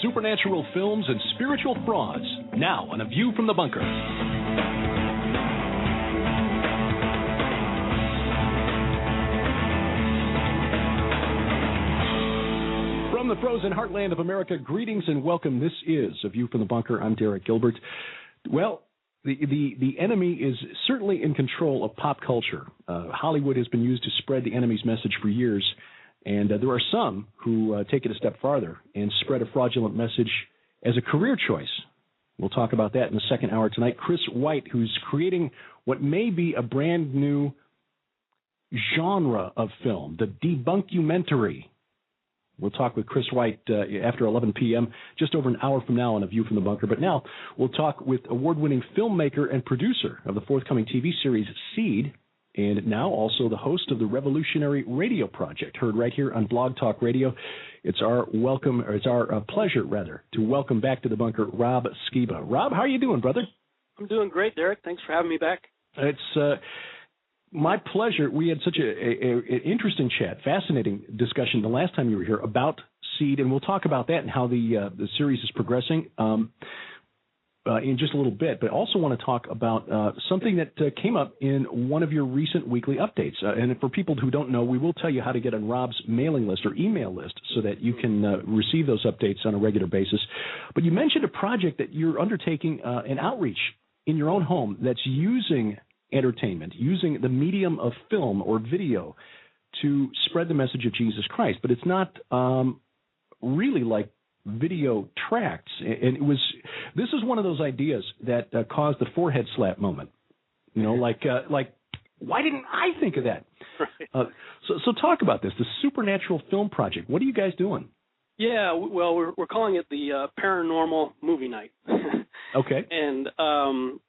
supernatural films and spiritual frauds. Now on A View from the Bunker. From the frozen heartland of America, greetings and welcome. This is A View from the Bunker. I'm Derek Gilbert. Well, the enemy is certainly in control of pop culture. Hollywood has been used to spread the enemy's message for years, and there are some who take it a step farther and spread a fraudulent message as a career choice. We'll talk about that in the second hour tonight. Chris White, who's creating what may be a brand new genre of film, the debunkumentary. We'll talk with Chris White after 11 p.m., just over an hour from now on A View from the Bunker. But now we'll talk with award-winning filmmaker and producer of the forthcoming TV series Seed, and now also the host of the Revolutionary Radio Project, heard right here on Blog Talk Radio. It's our pleasure, to welcome back to the bunker Rob Skiba. Rob, how are you doing, brother? I'm doing great, Derek. Thanks for having me back. It's my pleasure. We had such an interesting chat, fascinating discussion the last time you were here about Seed, and we'll talk about that and how the series is progressing in just a little bit. But I also want to talk about something that came up in one of your recent weekly updates. And for people who don't know, we will tell you how to get on Rob's mailing list or email list so that you can receive those updates on a regular basis. But you mentioned a project that you're undertaking, an outreach in your own home that's using entertainment, using the medium of film or video to spread the message of Jesus Christ. But it's not really like video tracts. And this is one of those ideas that caused the forehead slap moment. You know, like why didn't I think of that? Right. So talk about this, the Supernatural Film Project. What are you guys doing? Yeah, well, we're calling it the Paranormal Movie Night. Okay. And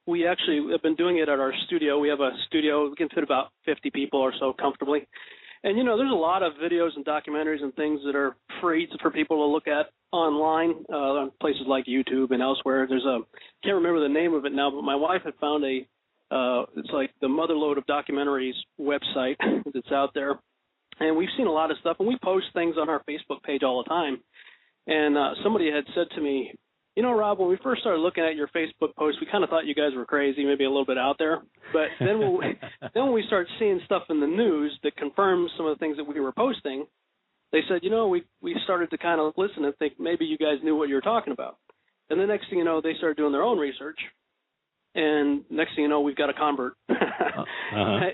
we actually have been doing it at our studio. We have a studio. We can fit about 50 people or so comfortably. And, you know, there's a lot of videos and documentaries and things that are free for people to look at online on places like YouTube and elsewhere. Can't remember the name of it now, but my wife had found it's like the Motherlode of Documentaries website that's out there. And we've seen a lot of stuff, and we post things on our Facebook page all the time. And somebody had said to me, you know, Rob, when we first started looking at your Facebook posts, we kind of thought you guys were crazy, maybe a little bit out there. But then when we start seeing stuff in the news that confirms some of the things that we were posting, they said, you know, we started to kind of listen and think maybe you guys knew what you were talking about. And the next thing you know, they started doing their own research. And next thing you know, we've got a convert. Uh-huh.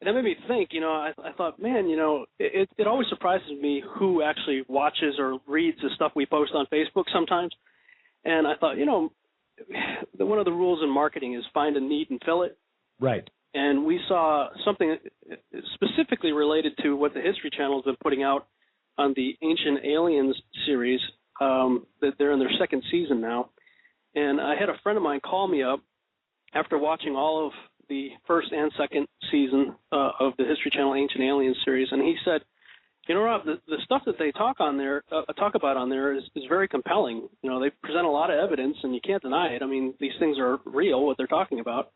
And that made me think, you know, I thought, man, you know, it always surprises me who actually watches or reads the stuff we post on Facebook sometimes. And I thought, you know, one of the rules in marketing is find a need and fill it. Right. And we saw something specifically related to what the History Channel has been putting out on the Ancient Aliens series, that they're in their second season now. And I had a friend of mine call me up after watching all of the first and second season of the History Channel Ancient Aliens series, and he said, you know, Rob, the stuff that they talk about on there is very compelling. You know, they present a lot of evidence, and you can't deny it. I mean, these things are real, what they're talking about.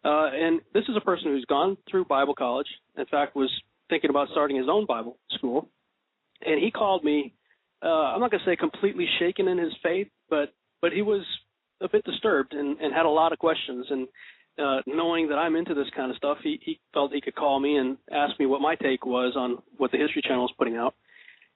And this is a person who's gone through Bible college, in fact, was thinking about starting his own Bible school. And he called me, I'm not going to say completely shaken in his faith, but he was a bit disturbed and had a lot of questions. And knowing that I'm into this kind of stuff, he felt he could call me and ask me what my take was on what the History Channel is putting out.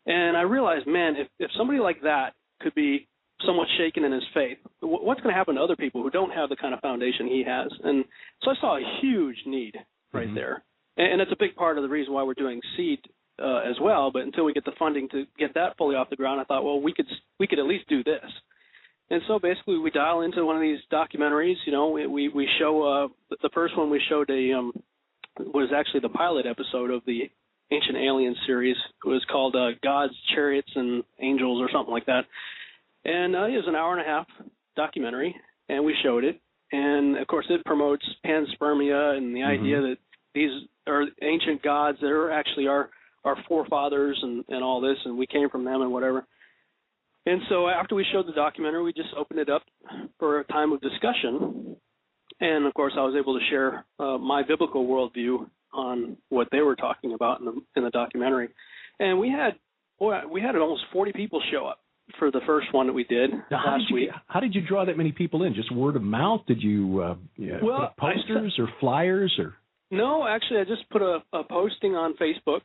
And I realized, man, if somebody like that could be somewhat shaken in his faith, what's going to happen to other people who don't have the kind of foundation he has? And so I saw a huge need right there. And it's a big part of the reason why we're doing Seed as well. But until we get the funding to get that fully off the ground, I thought, well, we could at least do this. And so basically we dial into one of these documentaries. You know, we show the first one we showed was actually the pilot episode of the Ancient Aliens series. It was called God's Chariots and Angels or something like that. And it was an hour and a half documentary, and we showed it. And, of course, it promotes panspermia and the idea that these are ancient gods that are actually our forefathers and all this, and we came from them and whatever. And so after we showed the documentary, we just opened it up for a time of discussion. And, of course, I was able to share my biblical worldview on what they were talking about in the documentary. And we had almost 40 people show up for the first one that we did last week. How did you draw that many people in? Just word of mouth? Did you put up posters or flyers or? No, actually, I just put a posting on Facebook.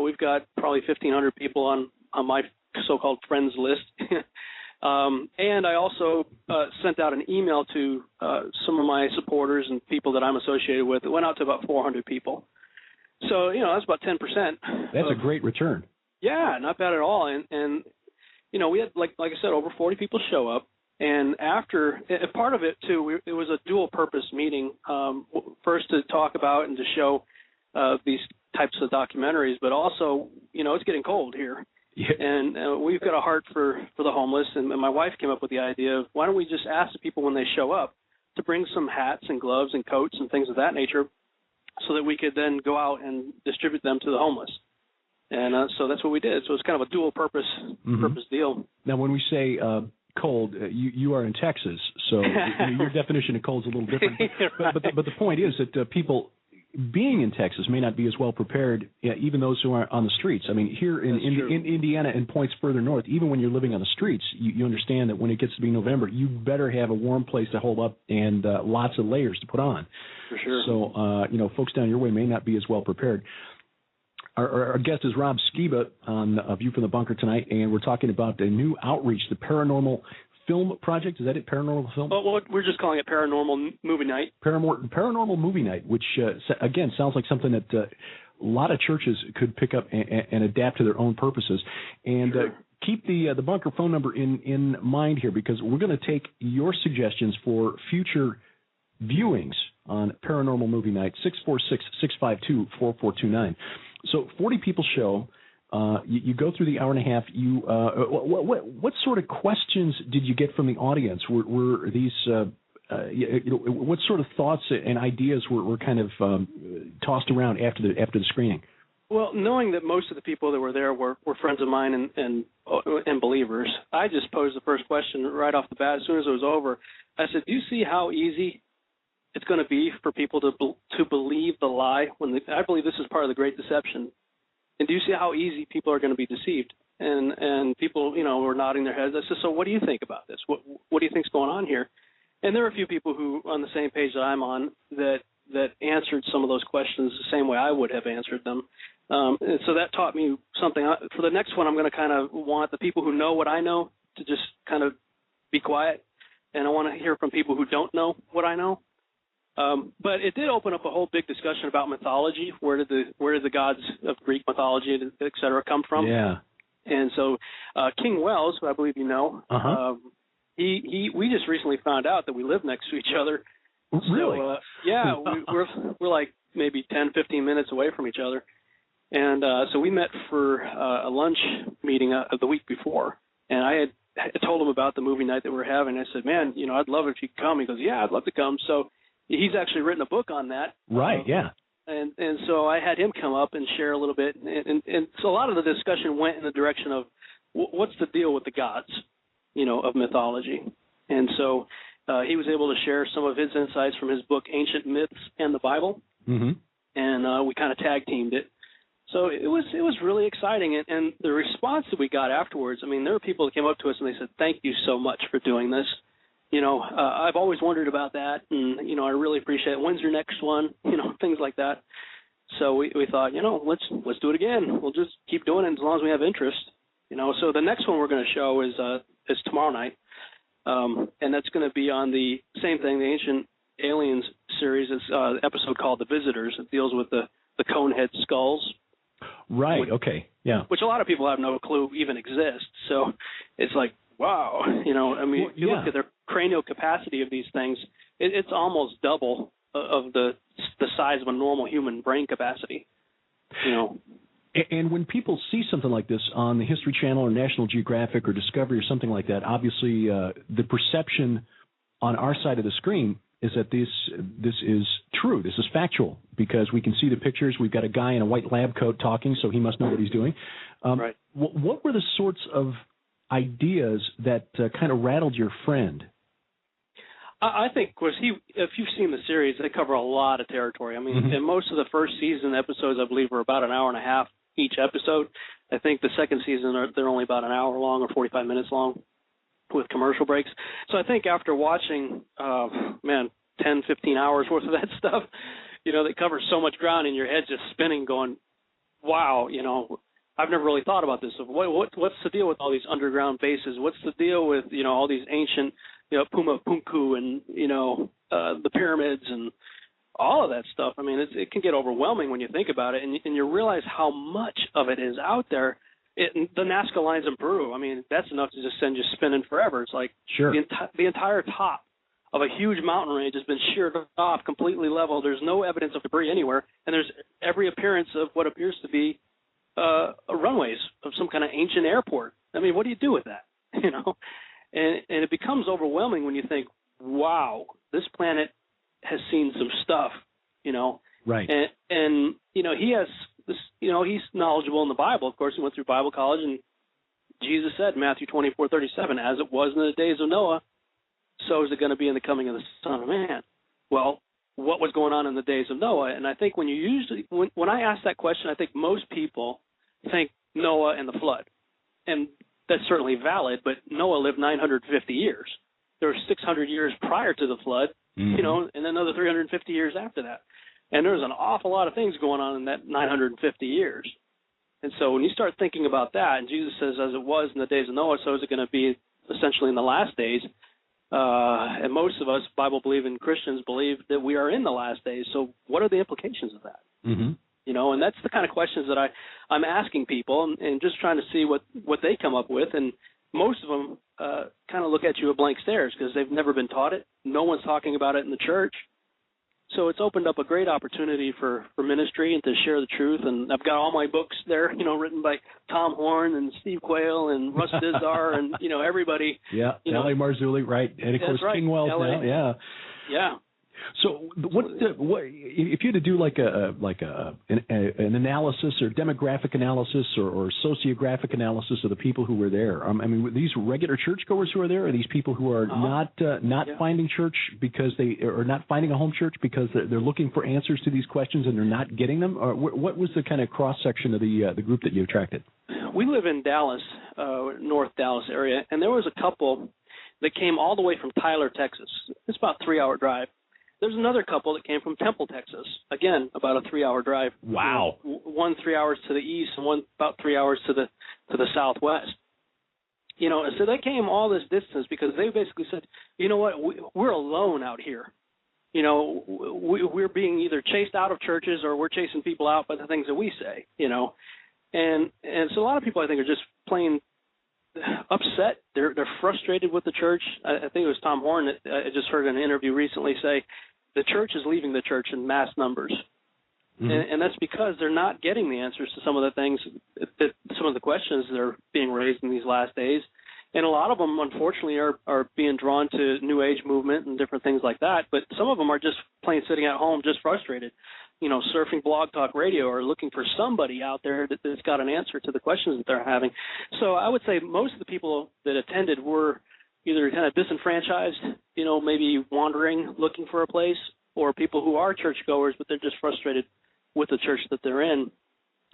We've got probably 1,500 people on my so-called friends list. And I also sent out an email to some of my supporters and people that I'm associated with. It went out to about 400 people. So, that's about 10%. That's a great return. Yeah, not bad at all. And we had, like I said, over 40 people show up. And after, part of it, too, it was a dual-purpose meeting, first to talk about and to show these types of documentaries, but also, it's getting cold here. Yeah. And we've got a heart for the homeless, and my wife came up with the idea of why don't we just ask the people when they show up to bring some hats and gloves and coats and things of that nature so that we could then go out and distribute them to the homeless. And so that's what we did. So it's kind of a dual-purpose deal. Now, when we say cold, you are in Texas, so your definition of cold is a little different. But the point is that people being in Texas may not be as well prepared, even those who are on the streets. I mean, here in Indiana and points further north, even when you're living on the streets, you understand that when it gets to be November, you better have a warm place to hold up and lots of layers to put on. For sure. So, folks down your way may not be as well prepared. Our guest is Rob Skiba on View from the Bunker tonight, and we're talking about a new outreach, the Paranormal Film Project. Is that it, Paranormal Film? Well, we're just calling it Paranormal Movie Night. Paranormal Movie Night, which, again, sounds like something that a lot of churches could pick up and adapt to their own purposes. And keep the bunker phone number in mind here, because we're going to take your suggestions for future viewings on Paranormal Movie Night, 646-652-4429. So 40 people show. You go through the hour and a half. What sort of questions did you get from the audience? Were these what sort of thoughts and ideas were kind of tossed around after the screening? Well, knowing that most of the people that were there were friends of mine and believers, I just posed the first question right off the bat as soon as it was over. I said, "Do you see how easy it's going to be for people to believe the lie? I believe this is part of the Great Deception. And do you see how easy people are going to be deceived?" And people, were nodding their heads. I said, "So what do you think about this? What do you think's going on here?" And there were a few people who, on the same page that I'm on, that answered some of those questions the same way I would have answered them. And so that taught me something. For the next one, I'm going to kind of want the people who know what I know to just kind of be quiet. And I want to hear from people who don't know what I know. But it did open up a whole big discussion about mythology. Where did the gods of Greek mythology, et cetera, come from? Yeah. And so King Wells, who I believe you know, we just recently found out that we live next to each other. Really? So, yeah, we're like maybe 10, 15 minutes away from each other. And so we met for a lunch meeting the week before, and I had told him about the movie night that we were having. I said, "Man, I'd love it if you could come." He goes, "Yeah, I'd love to come." So he's actually written a book on that. Right, yeah. And so I had him come up and share a little bit. And so a lot of the discussion went in the direction of what's the deal with the gods, of mythology. And so he was able to share some of his insights from his book, Ancient Myths and the Bible. Mm-hmm. And we kind of tag teamed it. So it was really exciting. And the response that we got afterwards, I mean, there were people that came up to us and they said, "Thank you so much for doing this. I've always wondered about that, and, I really appreciate it. When's your next one?" Things like that. So we thought, let's do it again. We'll just keep doing it as long as we have interest. So the next one we're going to show is tomorrow night, and that's going to be on the same thing, the Ancient Aliens series. It's an episode called The Visitors. It deals with the conehead skulls. Right, okay, yeah. Which a lot of people have no clue even exists. So it's like, wow, if you look at their cranial capacity of these things, it's almost double of the size of a normal human brain capacity, And when people see something like this on the History Channel or National Geographic or Discovery or something like that, obviously the perception on our side of the screen is that this is true, this is factual, because we can see the pictures. We've got a guy in a white lab coat talking, so he must know what he's doing. Right. What were the sorts of ideas that kind of rattled your friend? I think, of course, if you've seen the series, they cover a lot of territory. I mean, and most of the first season episodes, I believe, were about an hour and a half each episode. I think the second season, they're only about an hour long or 45 minutes long with commercial breaks. So I think after watching, 10, 15 hours worth of that stuff, that covers so much ground and your head's just spinning going, wow, I've never really thought about this. What's the deal with all these underground bases? What's the deal with, all these ancient, Puma Punku and, the pyramids and all of that stuff? I mean, it can get overwhelming when you think about it, and you realize how much of it is out there. The Nazca lines in Peru, I mean, that's enough to just send you spinning forever. It's like sure. the entire top of a huge mountain range has been sheared off, completely level. There's no evidence of debris anywhere, and there's every appearance of what appears to be runways of some kind of ancient airport. I mean, what do you do with that? And it becomes overwhelming when you think, wow, this planet has seen some stuff, Right. And he has this, he's knowledgeable in the Bible. Of course, he went through Bible college, and Jesus said, Matthew 24:37, as it was in the days of Noah, so is it going to be in the coming of the Son of Man. Well, what was going on in the days of Noah? And I think when I ask that question, I think most people think Noah and the flood. And that's certainly valid, but Noah lived 950 years. There were 600 years prior to the flood, and another 350 years after that. And there's an awful lot of things going on in that 950 years. And so when you start thinking about that, and Jesus says, as it was in the days of Noah, so is it going to be essentially in the last days. And most of us Bible-believing Christians believe that we are in the last days. So what are the implications of that? Mm-hmm. And that's the kind of questions that I'm asking people and just trying to see what they come up with. And most of them kind of look at you with blank stares because they've never been taught it. No one's talking about it in the church. So it's opened up a great opportunity for ministry and to share the truth. And I've got all my books there, written by Tom Horn and Steve Quayle and Russ Dizdar and, everybody. Yeah, L.A. Marzulli, right. And, of course, right. King Wells LA. now, yeah. Yeah. So what if you had to do like an analysis or demographic analysis or sociographic analysis of the people who were there? I mean, were these regular churchgoers who are there? Are these people who are not finding church because they are not finding a home church because they're looking for answers to these questions and they're not getting them? Or what was the kind of cross section of the group that you attracted? We live in Dallas, North Dallas area, and there was a couple that came all the way from Tyler, Texas. It's about a 3-hour drive. There's another couple that came from Temple, Texas. Again, about a 3-hour drive. Wow. One 3 hours to the east and one about 3 hours to the southwest. So they came all this distance because they basically said, you know what, we're alone out here. We're being either chased out of churches or we're chasing people out by the things that we say, And so a lot of people, I think, are just plain upset. They're frustrated with the church. I think it was Tom Horn that I just heard in an interview recently say the church is leaving the church in mass numbers. Mm-hmm. And that's because they're not getting the answers to some of the things, some of the questions that are being raised in these last days. And a lot of them, unfortunately, are being drawn to New Age movement and different things like that. But some of them are just plain sitting at home, just frustrated, surfing Blog Talk Radio or looking for somebody out there that's got an answer to the questions that they're having. So I would say most of the people that attended were either kind of disenfranchised, maybe wandering, looking for a place, or people who are churchgoers, but they're just frustrated with the church that they're in.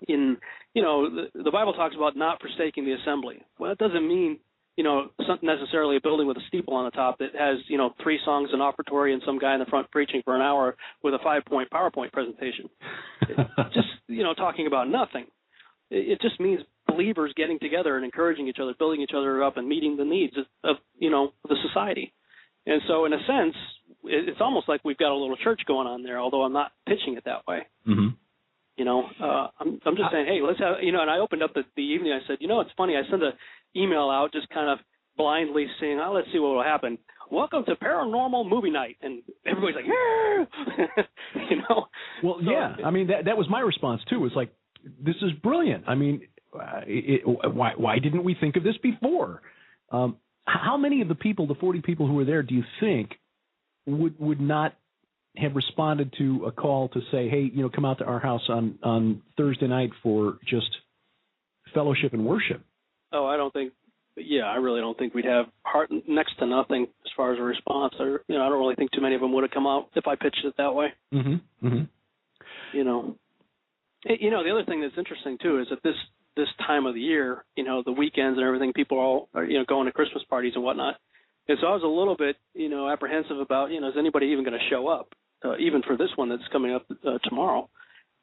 The Bible talks about not forsaking the assembly. Well, that doesn't mean not necessarily a building with a steeple on the top that has, 3 songs, an offertory, and some guy in the front preaching for an hour with a 5-point PowerPoint presentation. Just, talking about nothing. It just means believers getting together and encouraging each other, building each other up, and meeting the needs of the society. And so, in a sense, it's almost like we've got a little church going on there, although I'm not pitching it that way. Mm-hmm. I'm just saying, hey, let's have, and I opened up the evening. I said, it's funny. I sent an email out just kind of blindly saying, let's see what will happen. Welcome to Paranormal Movie Night. And everybody's like, yeah. Well, so, yeah. I mean, that was my response, too. It's like, this is brilliant. I mean, why didn't we think of this before? How many of the 40 people who were there, do you think would not have responded to a call to say, hey, come out to our house on Thursday night for just fellowship and worship? Oh, I really don't think we'd have next to nothing as far as a response. I don't really think too many of them would have come out if I pitched it that way. Mm-hmm. Mm-hmm. The other thing that's interesting too is that this time of the year, the weekends and everything, people are going to Christmas parties and whatnot. And so I was a little bit, apprehensive about, is anybody even going to show up, even for this one that's coming up tomorrow.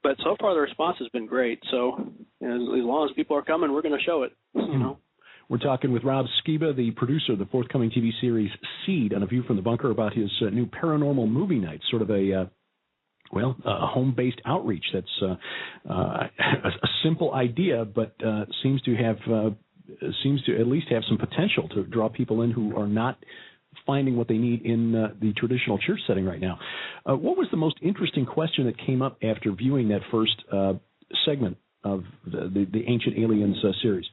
But so far the response has been great. So as long as people are coming, we're going to show it, We're talking with Rob Skiba, the producer of the forthcoming TV series Seed, on A View from the Bunker, about his new paranormal movie night, sort of a home-based outreach. That's a simple idea, but seems to at least have some potential to draw people in who are not finding what they need in the traditional church setting right now. What was the most interesting question that came up after viewing that first segment of the Ancient Aliens series?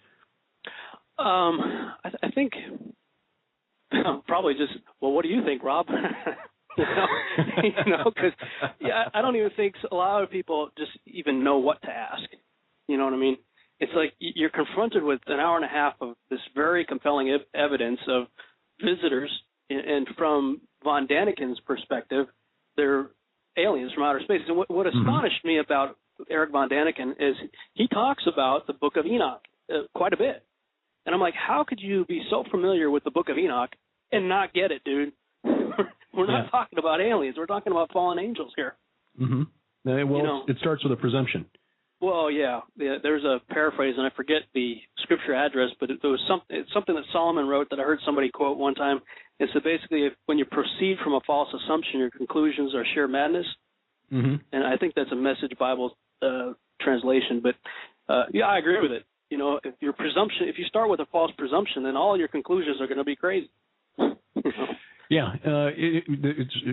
I think probably just, well, what do you think, Rob? Because I don't even think a lot of people just even know what to ask. You know what I mean? It's like you're confronted with an hour and a half of this very compelling evidence of visitors, and from von Daniken's perspective, they're aliens from outer space. And what astonished me about Eric von Daniken is he talks about the Book of Enoch quite a bit. And I'm like, how could you be so familiar with the Book of Enoch and not get it, dude? We're not talking about aliens. We're talking about fallen angels here. Mm-hmm. Well, it starts with a presumption. Well, yeah. There's a paraphrase, and I forget the scripture address, but it was something that Solomon wrote that I heard somebody quote one time. It said basically, when you proceed from a false assumption, your conclusions are sheer madness. Mm-hmm. And I think that's a Message Bible translation. But I agree with it. If you start with a false presumption, then all your conclusions are going to be crazy. Yeah, it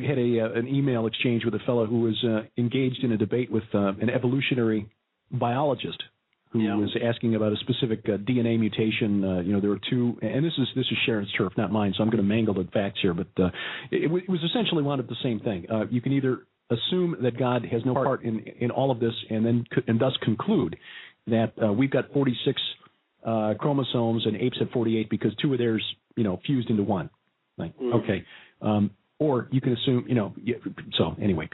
had an email exchange with a fellow who was engaged in a debate with an evolutionary biologist who was asking about a specific DNA mutation. There were two, and this is Sharon's turf, not mine, so I'm going to mangle the facts here. But it was essentially one of the same thing. You can either assume that God has no part in all of this, and thus conclude that we've got 46 chromosomes and apes have 48 because two of theirs, fused into one. Like, okay. Or you can assume, so anyway.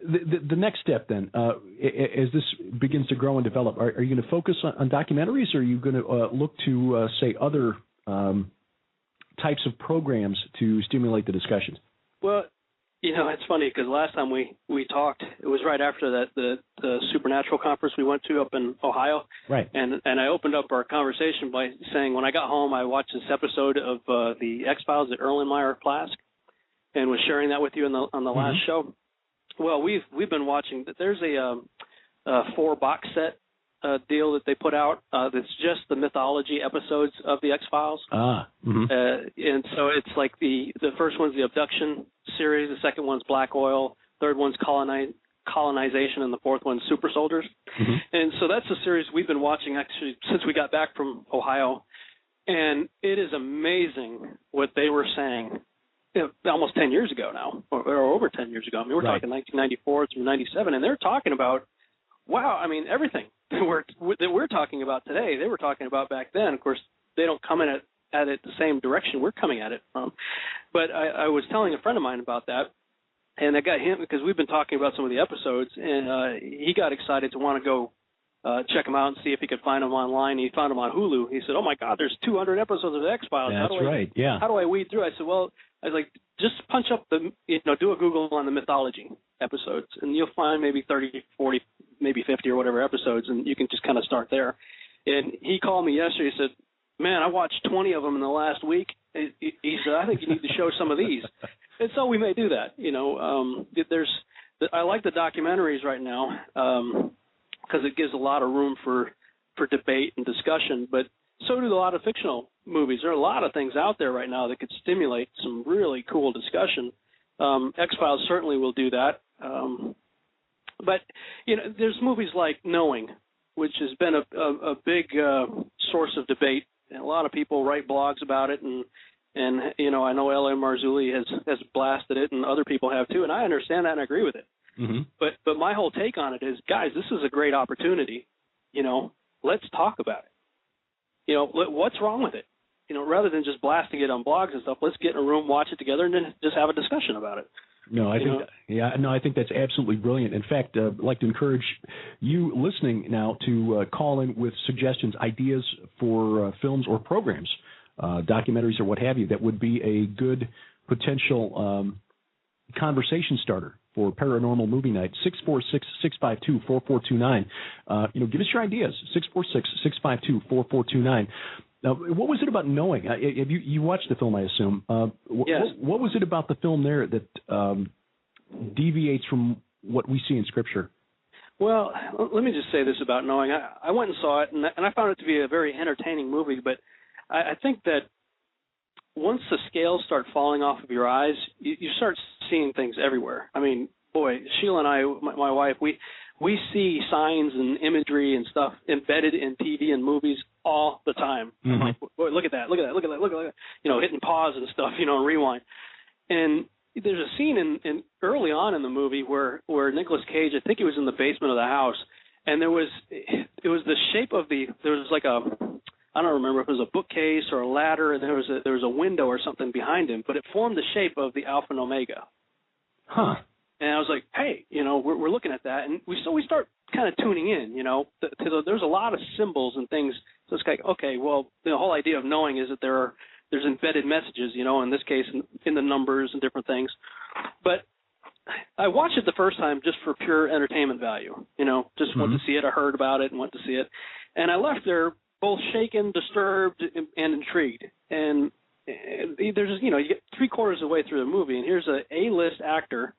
The next step then, as this begins to grow and develop, are you going to focus on documentaries, or are you going to look to, say, other types of programs to stimulate the discussions? Well, it's funny because last time we talked, it was right after the Supernatural conference we went to up in Ohio. Right. And I opened up our conversation by saying when I got home, I watched this episode of the XFiles, the Erlenmeyer Flask, and was sharing that with you on the last show. Well, we've been watching. There's a 4-box set deal that they put out that's just the mythology episodes of the X-Files. And so it's like the first one's the abduction series, the second one's black oil, third one's colonization, and the fourth one's super soldiers. And so that's a series we've been watching actually since we got back from Ohio. And it is amazing what they were saying almost 10 years ago now, or over 10 years ago. I mean, we're talking 1994 through 97, and they're talking about, everything that we're talking about today, they were talking about back then. Of course, they don't come in at it the same direction we're coming at it from. But I was telling a friend of mine about that, and I got him because we've been talking about some of the episodes, and he got excited to want to go check them out and see if he could find them online. He found them on Hulu. He said, "Oh my God, there's 200 episodes of the X-Files." That's right. Yeah. How do I weed through? I said, "Well," I was like, "just punch up do a Google on the mythology episodes, and you'll find maybe 30, 40, maybe 50 or whatever episodes, and you can just kind of start there." And he called me yesterday. He said, "Man, I watched 20 of them in the last week." He said, "I think you need to show some of these." And so we may do that. I like the documentaries right now because it gives a lot of room for debate and discussion, but so do a lot of fictional movies. There are a lot of things out there right now that could stimulate some really cool discussion. X-Files certainly will do that. But, there's movies like Knowing, which has been a big source of debate. And a lot of people write blogs about it, and I know L.A. Marzulli has blasted it, and other people have too, and I understand that and I agree with it. But my whole take on it is, guys, this is a great opportunity. Let's talk about it. What's wrong with it? Rather than just blasting it on blogs and stuff, let's get in a room, watch it together, and then just have a discussion about it. No, I think that's absolutely brilliant. In fact, I'd like to encourage you listening now to call in with suggestions, ideas for films or programs, documentaries or what have you, that would be a good potential conversation starter for Paranormal Movie Night. 646-652-4429. Give us your ideas. 646-652-4429. Now, what was it about knowing? You watched the film, I assume. Yes. What was it about the film there that deviates from what we see in Scripture? Well, let me just say this about knowing. I went and saw it, and I found it to be a very entertaining movie, but I think that once the scales start falling off of your eyes, you start seeing things everywhere. I mean, boy, Sheila and I, my wife, we see signs and imagery and stuff embedded in TV and movies all the time. Mm-hmm. Like, boy, look at that, look at that, look at that, look at that. Hitting pause and stuff, and rewind. And there's a scene in early on in the movie where Nicolas Cage, I think he was in the basement of the house, and it was the shape of there was like I don't remember if it was a bookcase or a ladder, and there was a window or something behind him, but it formed the shape of the Alpha and Omega. Huh. And I was like, hey, we're looking at that, and we start kind of tuning in, there's a lot of symbols and things. So it's like, okay, well, the whole idea of knowing is that there's embedded messages, in this case, in the numbers and different things. But I watched it the first time just for pure entertainment value, just went to see it. I heard about it and went to see it. And I left there both shaken, disturbed, and intrigued. And there's, you get 3/4 of the way through the movie, and here's a A-list actor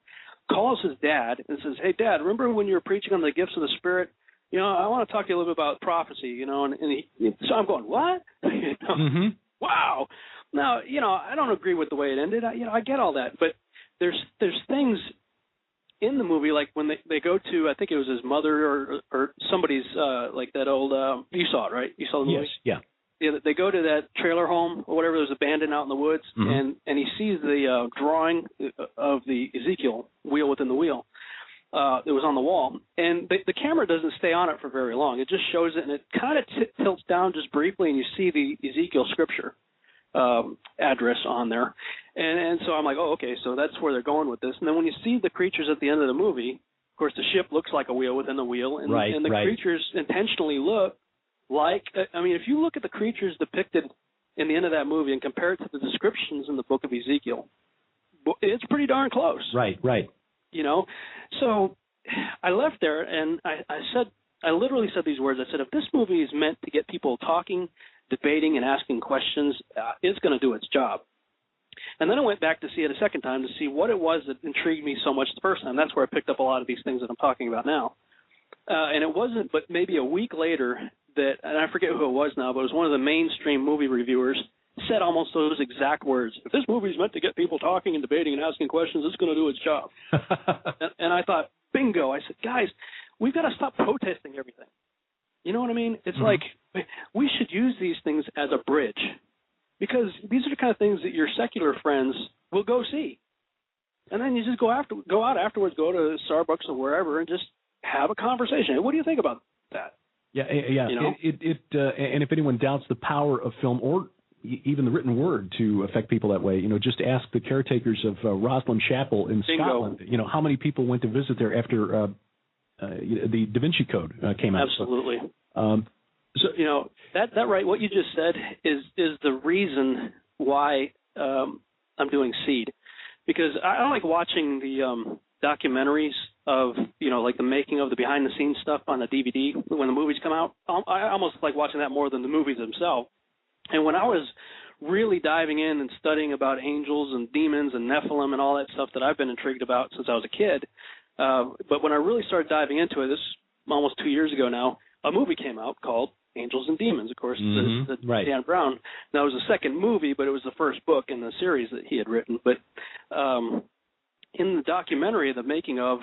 calls his dad and says, hey, Dad, remember when you were preaching on the gifts of the Spirit? I want to talk to you a little bit about prophecy, so I'm going, what? Mm-hmm. Wow. Now, I don't agree with the way it ended. I get all that, but there's things in the movie, like when they go to, I think it was his mother or somebody's, like that old, you saw it, right? You saw the movie? Yes, yeah. Yeah, they go to that trailer home or whatever that was abandoned out in the woods, and he sees the drawing of the Ezekiel wheel within the wheel. It was on the wall, and the camera doesn't stay on it for very long. It just shows it, and it kind of tilts down just briefly, and you see the Ezekiel scripture address on there. And so I'm like, oh, okay, so that's where they're going with this. And then when you see the creatures at the end of the movie, of course, the ship looks like a wheel within the wheel, and the creatures intentionally look like, if you look at the creatures depicted in the end of that movie and compare it to the descriptions in the Book of Ezekiel, it's pretty darn close. Right. So I left there and I literally said these words. I said, if this movie is meant to get people talking, debating, and asking questions, it's going to do its job. And then I went back to see it a second time to see what it was that intrigued me so much the first time. That's where I picked up a lot of these things that I'm talking about now. And it wasn't but maybe a week later that, and I forget who it was now, but it was one of the mainstream movie reviewers, said almost those exact words. If this movie is meant to get people talking and debating and asking questions, it's going to do its job. and I thought, bingo. I said, guys, we've got to stop protesting everything. You know what I mean? It's like we should use these things as a bridge, because these are the kind of things that your secular friends will go see. And then you just go out afterwards, go to Starbucks or wherever, and just have a conversation. What do you think about that? Yeah. And if anyone doubts the power of film or even the written word to affect people that way, just ask the caretakers of Roslyn Chapel in Scotland. How many people went to visit there after the Da Vinci Code came out. Absolutely. So that right, what you just said is the reason why I'm doing Seed, because I like watching the documentaries of like the making of the behind the scenes stuff on the DVD when the movies come out. I almost like watching that more than the movies themselves. And when I was really diving in and studying about angels and demons and Nephilim and all that stuff that I've been intrigued about since I was a kid, but when I really started diving into it, this is almost 2 years ago now, a movie came out called Angels and Demons, of course, the Dan Brown. Now, it was the second movie, but it was the first book in the series that he had written. But in the documentary, the making of,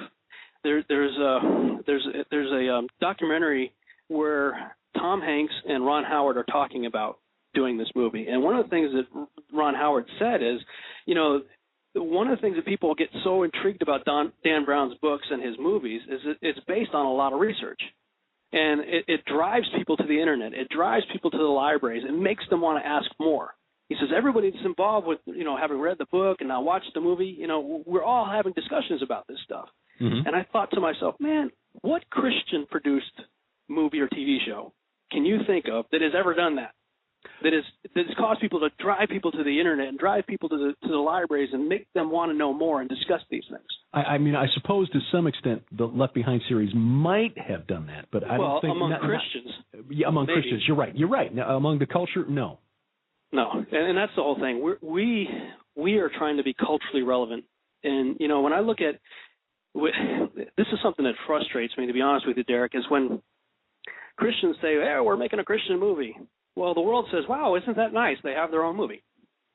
there's a documentary where Tom Hanks and Ron Howard are talking about doing this movie. And one of the things that Ron Howard said is, one of the things that people get so intrigued about Dan Brown's books and his movies is that it's based on a lot of research. And it drives people to the internet. It drives people to the libraries. It makes them want to ask more. he says, everybody that's involved with, having read the book and now watched the movie, we're all having discussions about this stuff. Mm-hmm. And I thought to myself, man, what Christian-produced movie or TV show can you think of that has ever done that? That has caused people to drive people to the internet and drive people to the libraries and make them want to know more and discuss these things. I mean, I suppose to some extent the Left Behind series might have done that, but I don't think among Christians. Among maybe. Christians, you're right. You're right. Now, among the culture, no. No, and that's the whole thing. We are trying to be culturally relevant, and when I look at this is something that frustrates me, to be honest with you, Derek, is when Christians say, "Hey, we're making a Christian movie." Well, the world says, "Wow, isn't that nice? They have their own movie,"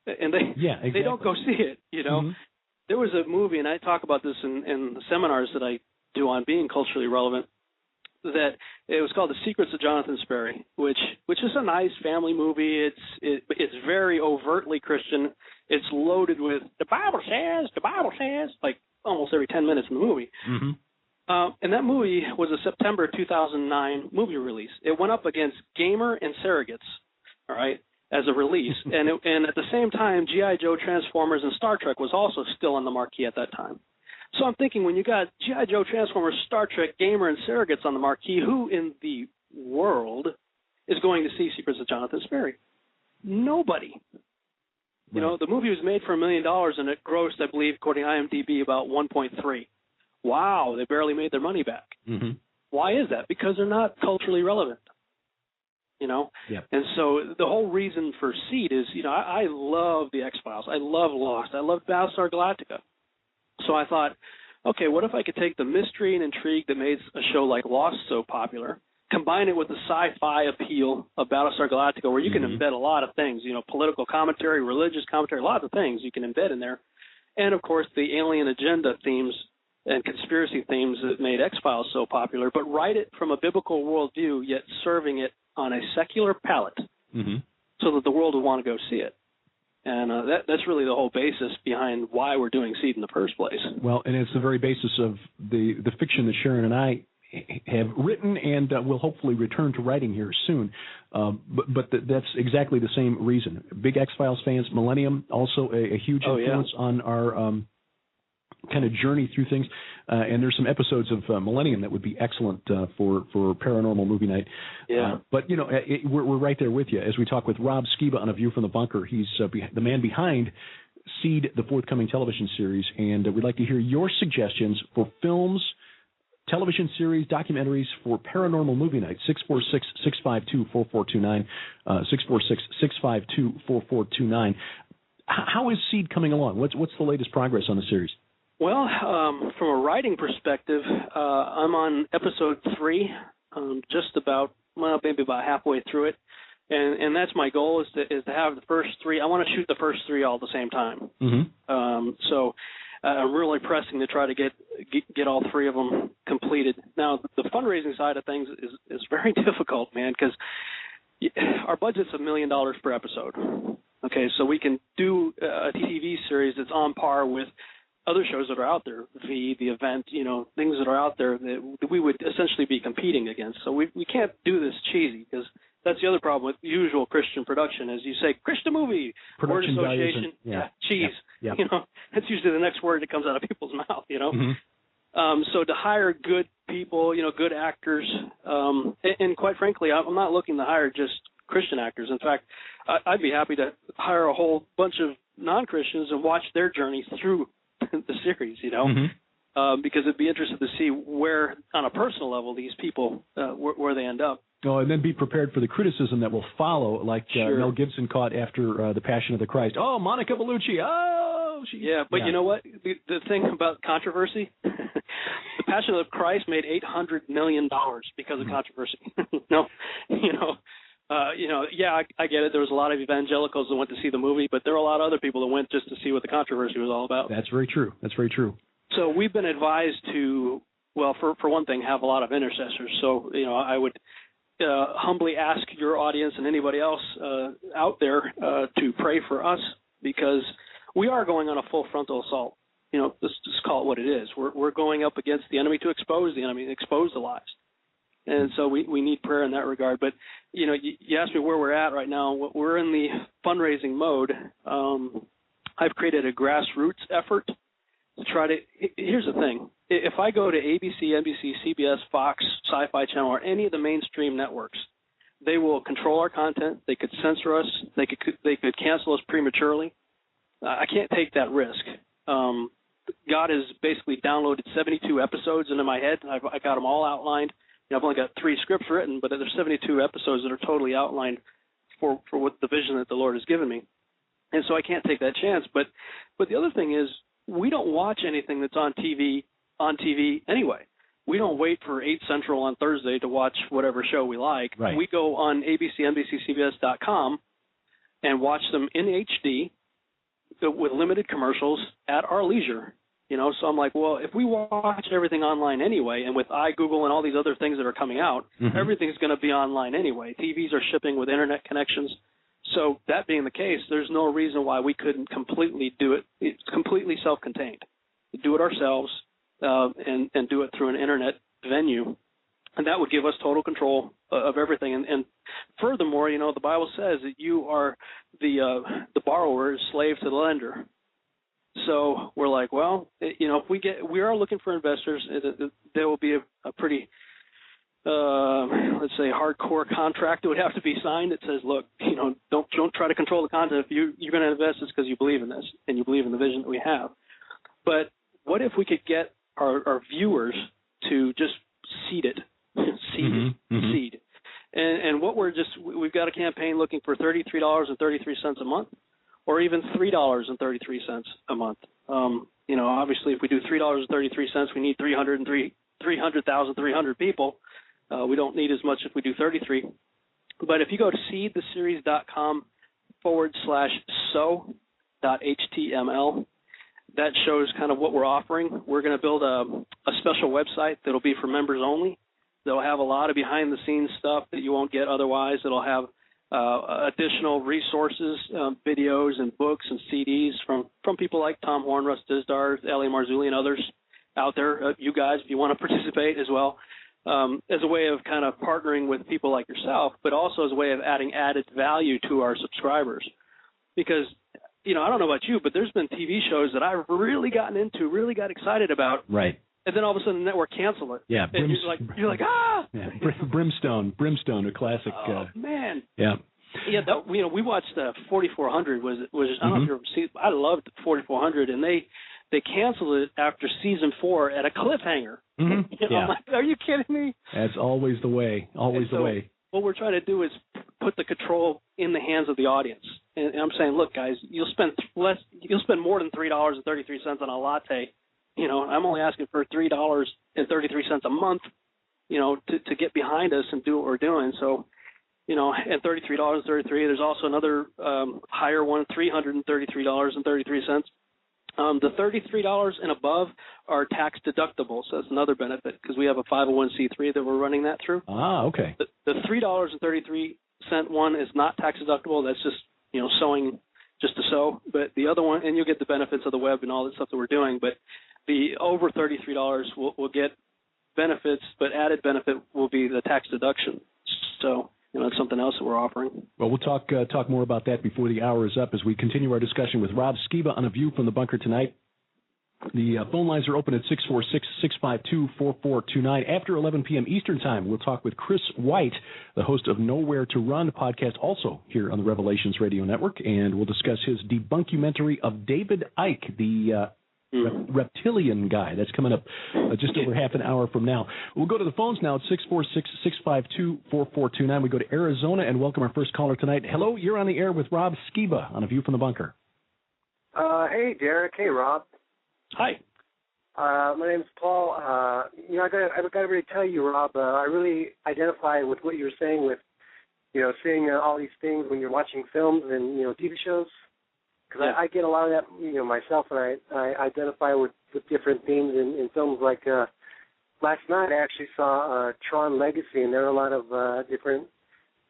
and exactly. They don't go see it. Mm-hmm. There was a movie, and I talk about this in the seminars that I do on being culturally relevant. That it was called The Secrets of Jonathan Sperry, which is a nice family movie. It's very overtly Christian. It's loaded with the Bible says, like almost every 10 minutes in the movie. Mm-hmm. And that movie was a September 2009 movie release. It went up against Gamer and Surrogates, all right, as a release. and at the same time, G.I. Joe, Transformers, and Star Trek was also still on the marquee at that time. So I'm thinking, when you got G.I. Joe, Transformers, Star Trek, Gamer, and Surrogates on the marquee, who in the world is going to see Secrets of Jonathan Sperry? Nobody. Right. The movie was made for $1 million, and it grossed, I believe, according to IMDb, about 1.3. Wow, they barely made their money back. Mm-hmm. Why is that? Because they're not culturally relevant. Yep. And so the whole reason for Seed is, I love the XFiles. I love Lost. I love Battlestar Galactica. So I thought, okay, what if I could take the mystery and intrigue that made a show like Lost so popular, combine it with the sci-fi appeal of Battlestar Galactica, where you can embed a lot of things, political commentary, religious commentary, lots of things you can embed in there. And, of course, the alien agenda themes and conspiracy themes that made X-Files so popular, but write it from a biblical worldview, yet serving it on a secular palette so that the world would want to go see it. And that's really the whole basis behind why we're doing Seed in the first place. Well, and it's the very basis of the fiction that Sharon and I have written and will hopefully return to writing here soon. But that's exactly the same reason. Big X-Files fans, Millennium, also a huge influence on our kind of journey through things. And there's some episodes of Millennium that would be excellent for Paranormal Movie Night. Yeah. But, we're right there with you as we talk with Rob Skiba on A View from the Bunker. He's the man behind Seed, the forthcoming television series. And we'd like to hear your suggestions for films, television series, documentaries for Paranormal Movie Night. 646-652-4429, 646-652-4429. How is Seed coming along? What's the latest progress on the series? Well, from a writing perspective, I'm on episode 3, just about, maybe about halfway through it, and that's my goal is to have the first 3. I want to shoot the first 3 all at the same time. Mm-hmm. So I'm really pressing to try to get all 3 of them completed. Now, the fundraising side of things is very difficult, man, because our budget's $1 million per episode. Okay, so we can do a TV series that's on par with other shows that are out there, The Event, things that are out there that we would essentially be competing against. So we can't do this cheesy, because that's the other problem with usual Christian production is you say Christian movie, production word association, cheese. Yeah. That's usually the next word that comes out of people's mouth, Mm-hmm. So to hire good people, good actors, and quite frankly, I'm not looking to hire just Christian actors. In fact, I'd be happy to hire a whole bunch of non-Christians and watch their journey through the series, because it'd be interesting to see where, on a personal level, these people, where they end up. Oh, and then be prepared for the criticism that will follow, like Mel Gibson caught after The Passion of the Christ. Oh, Monica Bellucci. Oh, you know what? The thing about controversy, The Passion of the Christ made $800 million because of controversy. I get it. There was a lot of evangelicals that went to see the movie, but there were a lot of other people that went just to see what the controversy was all about. That's very true. So we've been advised to, well, for one thing, have a lot of intercessors. So, I would humbly ask your audience and anybody else out there to pray for us, because we are going on a full frontal assault. Let's just call it what it is. We're going up against the enemy to expose the enemy, expose the lies. And so we need prayer in that regard. But, you asked me where we're at right now. We're in the fundraising mode. I've created a grassroots effort to try to – here's the thing. If I go to ABC, NBC, CBS, Fox, Sci-Fi Channel, or any of the mainstream networks, they will control our content. They could censor us. They could cancel us prematurely. I can't take that risk. God has basically downloaded 72 episodes into my head. I got them all outlined. I've only got 3 scripts written, but there's 72 episodes that are totally outlined for what the vision that the Lord has given me. And so I can't take that chance. But the other thing is we don't watch anything that's on TV anyway. We don't wait for 8 Central on Thursday to watch whatever show we like. Right. We go on ABC, NBC, CBS.com and watch them in HD with limited commercials at our leisure. So I'm like, well, if we watch everything online anyway, and with iGoogle and all these other things that are coming out, everything's going to be online anyway. TVs are shipping with internet connections. So that being the case, there's no reason why we couldn't completely do it. It's completely self-contained. Do it ourselves and do it through an internet venue. And that would give us total control of everything. And furthermore, the Bible says that you are the borrower is slave to the lender. So we're like, well, if we are looking for investors, there will be a pretty, let's say, hardcore contract that would have to be signed that says, look, don't try to control the content. If you're going to invest, it's because you believe in this and you believe in the vision that we have. But what if we could get our viewers to just seed it, seed. And what we've got a campaign looking for $33.33 a month, or even $3.33 a month. Obviously, if we do $3.33, we need 300,300 people. We don't need as much if we do 33. But if you go to seedtheseries.com/so.html, that shows kind of what we're offering. We're going to build a special website that'll be for members only. They'll have a lot of behind-the-scenes stuff that you won't get otherwise. It'll have additional resources, videos and books and CDs from people like Tom Horn, Russ Dizdar, Ellie Marzulli, and others out there. You guys, if you want to participate as well, as a way of kind of partnering with people like yourself, but also as a way of adding added value to our subscribers. Because, I don't know about you, but there's been TV shows that I've really gotten into, really got excited about. Right. And then all of a sudden the network canceled it. Yeah. And you're like, ah! Yeah. Brimstone, a classic. Oh, man. Yeah. Yeah, we watched 4400. Was I don't know if you ever seen. I loved 4400, and they canceled it after season 4 at a cliffhanger. I'm like, are you kidding me? That's always the way. Always the way. What we're trying to do is put the control in the hands of the audience. And I'm saying, look, guys, you'll spend more than $3.33 on a latte. I'm only asking for $3.33 a month, to get behind us and do what we're doing. So, and $33.33. There's also another higher one, $333.33. The $33 and above are tax deductible, so that's another benefit because we have a 501c3 that we're running that through. Ah, okay. The $3.33 one is not tax deductible. That's just sewing just to sew. But the other one, and you'll get the benefits of the web and all that stuff that we're doing. But the over $33 will get benefits, but added benefit will be the tax deduction. So it's something else that we're offering. Well, we'll talk more about that before the hour is up as we continue our discussion with Rob Skiba on A View from the Bunker tonight. The phone lines are open at 646-652-4429. After 11 p.m. Eastern Time, we'll talk with Chris White, the host of Nowhere to Run podcast, also here on the Revelations Radio Network, and we'll discuss his debunkumentary of David Icke, the reptilian guy. That's coming up just over half an hour from now. We'll go to the phones now at 646-652-4429. We go to Arizona and welcome our first caller tonight. Hello, you're on the air with Rob Skiba on A View from the Bunker. Hey, Derek. Hey, Rob. Hi. My name's Paul. I got to really tell you, Rob, I really identify with what you're saying with, seeing all these things when you're watching films and, TV shows. Because I get a lot of that, myself, and I identify with different themes in films. Like last night, I actually saw Tron Legacy, and there are a lot of different,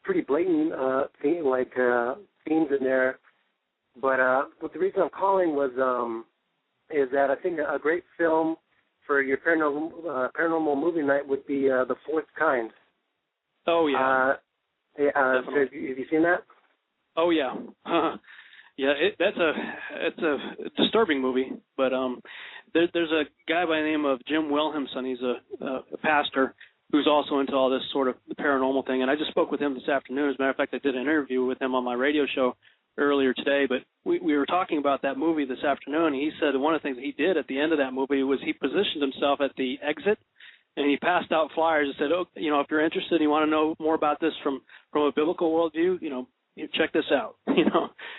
pretty blatant themes in there. But the reason I'm calling was is that I think a great film for your paranormal movie night would be The Fourth Kind. Oh, yeah. Have you seen that? Oh, yeah. Yeah, it's a disturbing movie, but there's a guy by the name of Jim Wilhelmsen. He's a pastor who's also into all this sort of paranormal thing, and I just spoke with him this afternoon. As a matter of fact, I did an interview with him on my radio show earlier today, but we were talking about that movie this afternoon. He said one of the things that he did at the end of that movie was he positioned himself at the exit, and he passed out flyers and said, "Oh, if you're interested and you want to know more about this from a biblical worldview, check this out."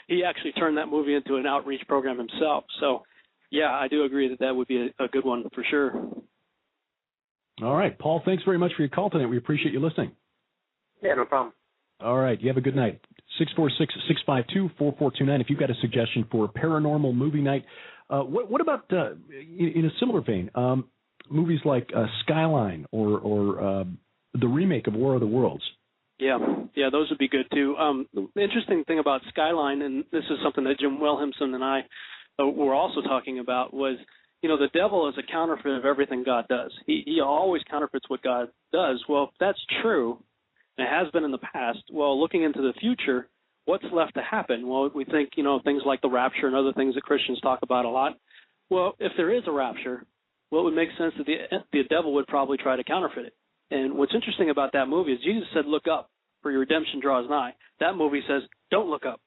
He actually turned that movie into an outreach program himself. So, yeah, I do agree that would be a good one for sure. All right, Paul, thanks very much for your call tonight. We appreciate you listening. Yeah, no problem. All right, you have a good night. 646-652-4429. If you've got a suggestion for a paranormal movie night, what about in a similar vein, movies like Skyline or the remake of War of the Worlds? Yeah, those would be good too. The interesting thing about Skyline, and this is something that Jim Wilhelmsen and I were also talking about, was the devil is a counterfeit of everything God does. He always counterfeits what God does. Well, if that's true, and it has been in the past, well, looking into the future, what's left to happen? Well, we think, things like the rapture and other things that Christians talk about a lot. Well, if there is a rapture, well, it would make sense that the devil would probably try to counterfeit it. And what's interesting about that movie is Jesus said, "Look up, for your redemption draws nigh." That movie says, "Don't look up."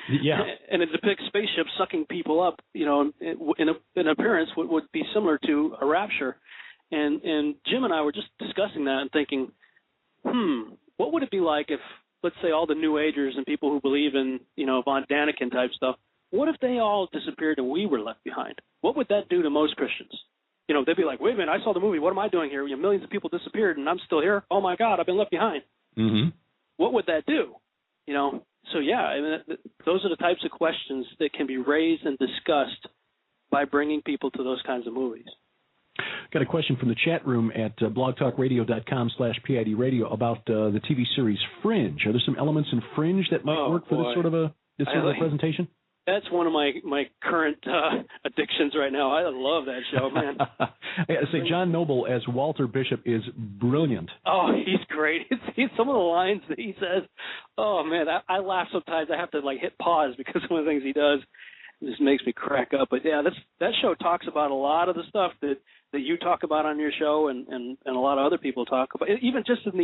Yeah. And it depicts spaceships sucking people up, in appearance would be similar to a rapture. And Jim and I were just discussing that and thinking, what would it be like if, let's say, all the New Agers and people who believe in, Von Daniken type stuff, what if they all disappeared and we were left behind? What would that do to most Christians? They'd be like, "Wait a minute, I saw the movie. What am I doing here? Millions of people disappeared and I'm still here. Oh my God, I've been left behind." Mm-hmm. What would that do? So yeah, those are the types of questions that can be raised and discussed by bringing people to those kinds of movies. Got a question from the chat room at blogtalkradio.com/PID radio about the TV series Fringe. Are there some elements in Fringe that might work for this sort of a presentation? That's one of my current addictions right now. I love that show, man. I gotta say, John Noble as Walter Bishop is brilliant. Oh, he's great. Some of the lines that he says, oh, man, I laugh sometimes. I have to, hit pause because some of the things he does just makes me crack up. But, yeah, that show talks about a lot of the stuff that you talk about on your show and a lot of other people talk about. Even just in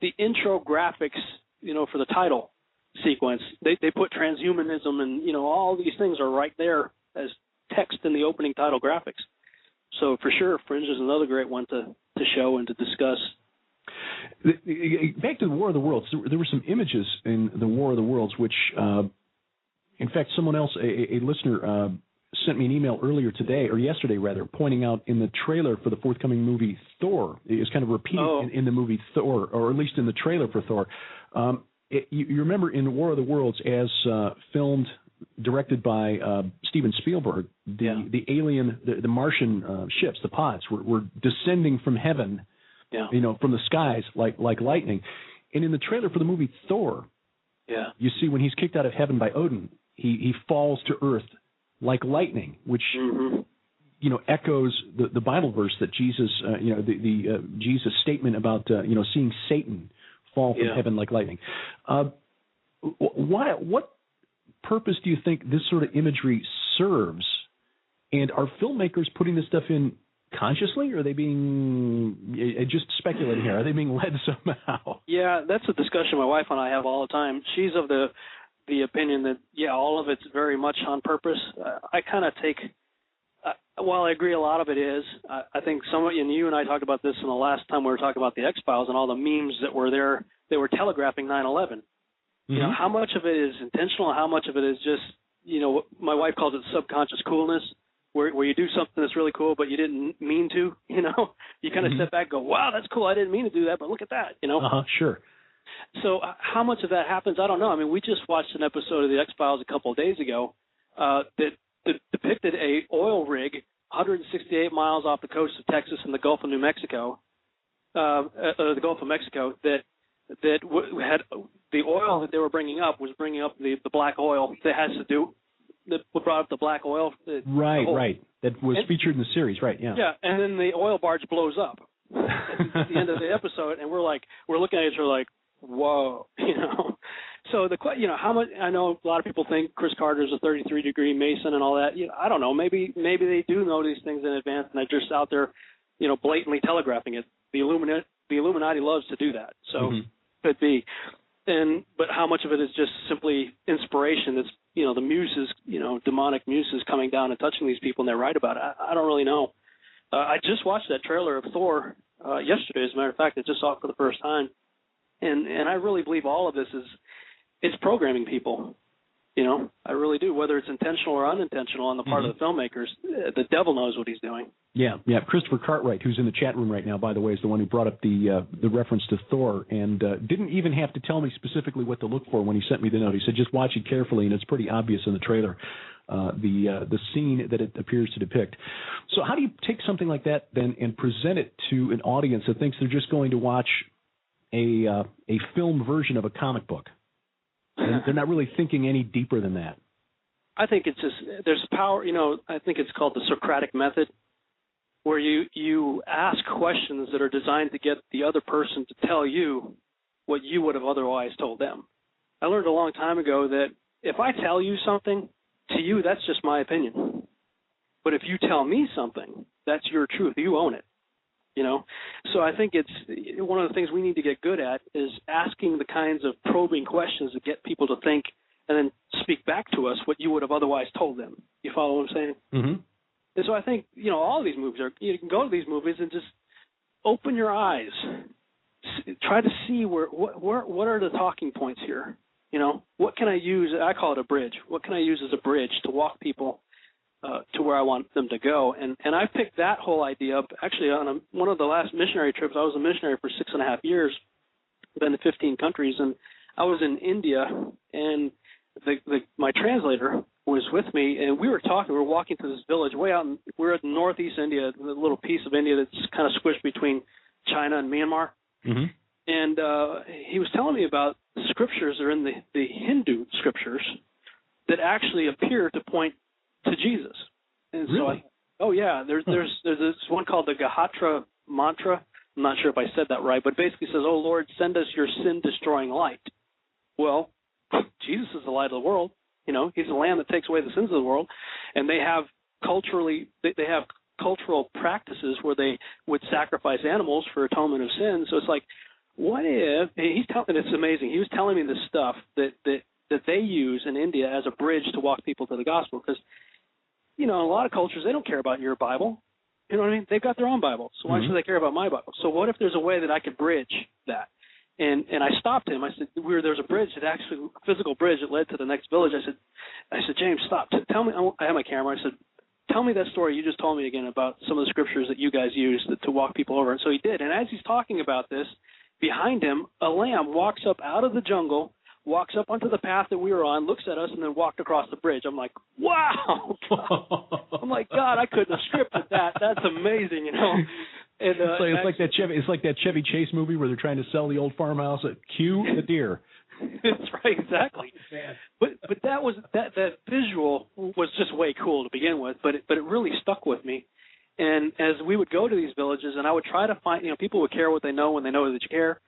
the intro graphics, for the title sequence, they put transhumanism and all these things are right there as text in the opening title graphics. So for sure, Fringe is another great one to show and to discuss. Back to the War of the Worlds, there were some images in the War of the Worlds which, in fact, someone else, a listener, sent me an email earlier today, or yesterday rather, pointing out in the trailer for the forthcoming movie Thor, is kind of repeated in the movie Thor, or at least in the trailer for Thor. You remember in War of the Worlds, as filmed, directed by Steven Spielberg, the alien, the Martian ships, the pods, were descending from heaven, from the skies like lightning. And in the trailer for the movie Thor, you see when he's kicked out of heaven by Odin, he falls to earth like lightning, which echoes the Bible verse that Jesus, Jesus' statement about seeing Satan fall from heaven like lightning. What purpose do you think this sort of imagery serves? And are filmmakers putting this stuff in consciously, or are they being, just speculating here, are they being led somehow? Yeah, that's a discussion my wife and I have all the time. She's of the opinion that, all of it's very much on purpose. I kind of take, while I agree a lot of it is, I think and you and I talked about this in the last time we were talking about the XFiles and all the memes that were there, they were telegraphing 9/11. Mm-hmm. How much of it is intentional, how much of it is just, my wife calls it subconscious coolness, where you do something that's really cool, but you didn't mean to, you kind of step back and go, wow, that's cool. I didn't mean to do that, but look at that, Sure. So how much of that happens, I don't know. I mean, we just watched an episode of the X-Files a couple of days ago that depicted a oil rig 168 miles off the coast of Texas in the Gulf of Mexico, the Gulf of Mexico, that had the oil that they were bringing up was bringing up the black oil that has to do, that brought up the black oil. Right. That was featured in the series, right, yeah. Yeah, and then the oil barge blows up. at the end of the episode, and we're looking at each other like, whoa, So how much? I know a lot of people think Chris Carter's a 33-degree Mason and all that. I don't know. Maybe they do know these things in advance, and they're just out there, blatantly telegraphing it. The Illuminati loves to do that, so could be. But how much of it is just simply inspiration? That's the muses, demonic muses coming down and touching these people, and they're right about it. I don't really know. I just watched that trailer of Thor yesterday. As a matter of fact, I just saw it for the first time, and I really believe all of this it's programming people. I really do, whether it's intentional or unintentional on the part of the filmmakers. The devil knows what he's doing. Yeah. Christopher Cartwright, who's in the chat room right now, by the way, is the one who brought up the reference to Thor, and didn't even have to tell me specifically what to look for when he sent me the note. He said, just watch it carefully, and it's pretty obvious in the trailer, the scene that it appears to depict. So how do you take something like that then and present it to an audience that thinks they're just going to watch a film version of a comic book? And they're not really thinking any deeper than that. I think it's just, there's power, I think it's called the Socratic Method, where you ask questions that are designed to get the other person to tell you what you would have otherwise told them. I learned a long time ago that if I tell you something, to you, that's just my opinion. But if you tell me something, that's your truth. You own it. So I think it's one of the things we need to get good at is asking the kinds of probing questions that get people to think and then speak back to us what you would have otherwise told them. You follow what I'm saying? Mm-hmm. And so I think, all of these movies you can go to these movies and just open your eyes, try to see what are the talking points here. What can I use? I call it a bridge. What can I use as a bridge to walk people to where I want them to go? And I picked that whole idea up actually on one of the last missionary trips. I was a missionary for 6.5 years, been to 15 countries, and I was in India, and my translator was with me, and we were walking through this village way out, we're at northeast India, the little piece of India that's kind of squished between China and Myanmar. Mm-hmm. And he was telling me about scriptures that are in the Hindu scriptures that actually appear to point to Jesus. And really? There's this one called the Gahatra mantra. I'm not sure if I said that right, but basically says, "Oh Lord, send us your sin-destroying light." Well, Jesus is the light of the world. He's the Lamb that takes away the sins of the world, and they have cultural practices where they would sacrifice animals for atonement of sin. So it's like, what if it's amazing. He was telling me this stuff that they use in India as a bridge to walk people to the gospel, because in a lot of cultures, they don't care about your Bible. You know what I mean? They've got their own Bible. So why should they care about my Bible? So what if there's a way that I could bridge that? And I stopped him. I said, there's a bridge that actually, a physical bridge that led to the next village. I said, James, stop. Tell me, I have my camera. I said, tell me that story you just told me again about some of the scriptures that you guys use to walk people over. And so he did. And as he's talking about this, behind him, a lamb walks up out of the jungle, walks up onto the path that we were on, looks at us, and then walked across the bridge. I'm like, wow. I'm like, God, I couldn't have scripted that. That's amazing, And, it's like that Chevy Chase movie where they're trying to sell the old farmhouse at Cue the deer. That's right, exactly. But that visual was just way cool to begin with, but it really stuck with me. And as we would go to these villages, and I would try to find, people would care what they know when they know that you care.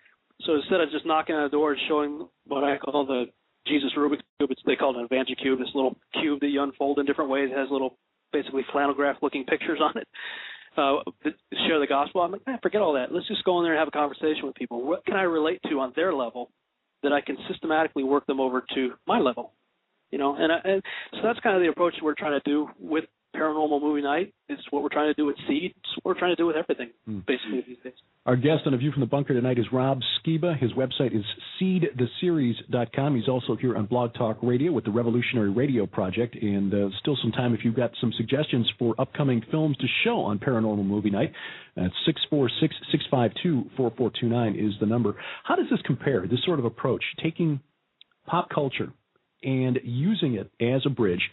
So instead of just knocking on the door and showing what I call the Jesus Rubik's Cube, they call it an Evangel Cube, this little cube that you unfold in different ways. It has little, basically flannel graph-looking pictures on it. Share the gospel. I'm like, man, forget all that. Let's just go in there and have a conversation with people. What can I relate to on their level that I can systematically work them over to my level? And so that's kind of the approach we're trying to do with Paranormal Movie Night. It's what we're trying to do with Seed. It's what we're trying to do with everything, basically, these days. Our guest on A View from the Bunker tonight is Rob Skiba. His website is seedtheseries.com. He's also here on Blog Talk Radio with the Revolutionary Radio Project. And still some time if you've got some suggestions for upcoming films to show on Paranormal Movie Night. 646-652-4429 is the number. How does this compare, this sort of approach, taking pop culture and using it as a bridge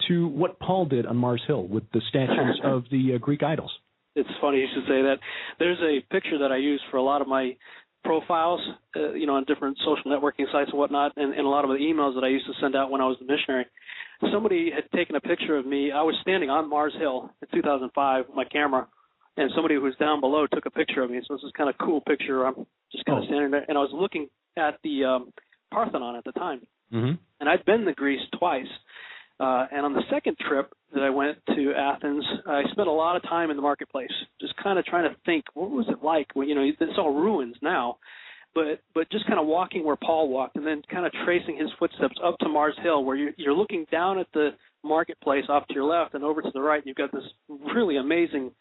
to what Paul did on Mars Hill with the statues of the Greek idols? It's funny you should say that. There's a picture that I use for a lot of my profiles, on different social networking sites and whatnot, and a lot of the emails that I used to send out when I was a missionary. Somebody had taken a picture of me. I was standing on Mars Hill in 2005 with my camera, and somebody who was down below took a picture of me. So this is kind of cool picture. I'm just kind of standing there, and I was looking at the Parthenon at the time, and I'd been to Greece twice. And on the second trip that I went to Athens, I spent a lot of time in the marketplace, just kind of trying to think, what was it like? Well, it's all ruins now, but just kind of walking where Paul walked, and then kind of tracing his footsteps up to Mars Hill, where you're looking down at the marketplace off to your left and over to the right, and you've got this really amazing,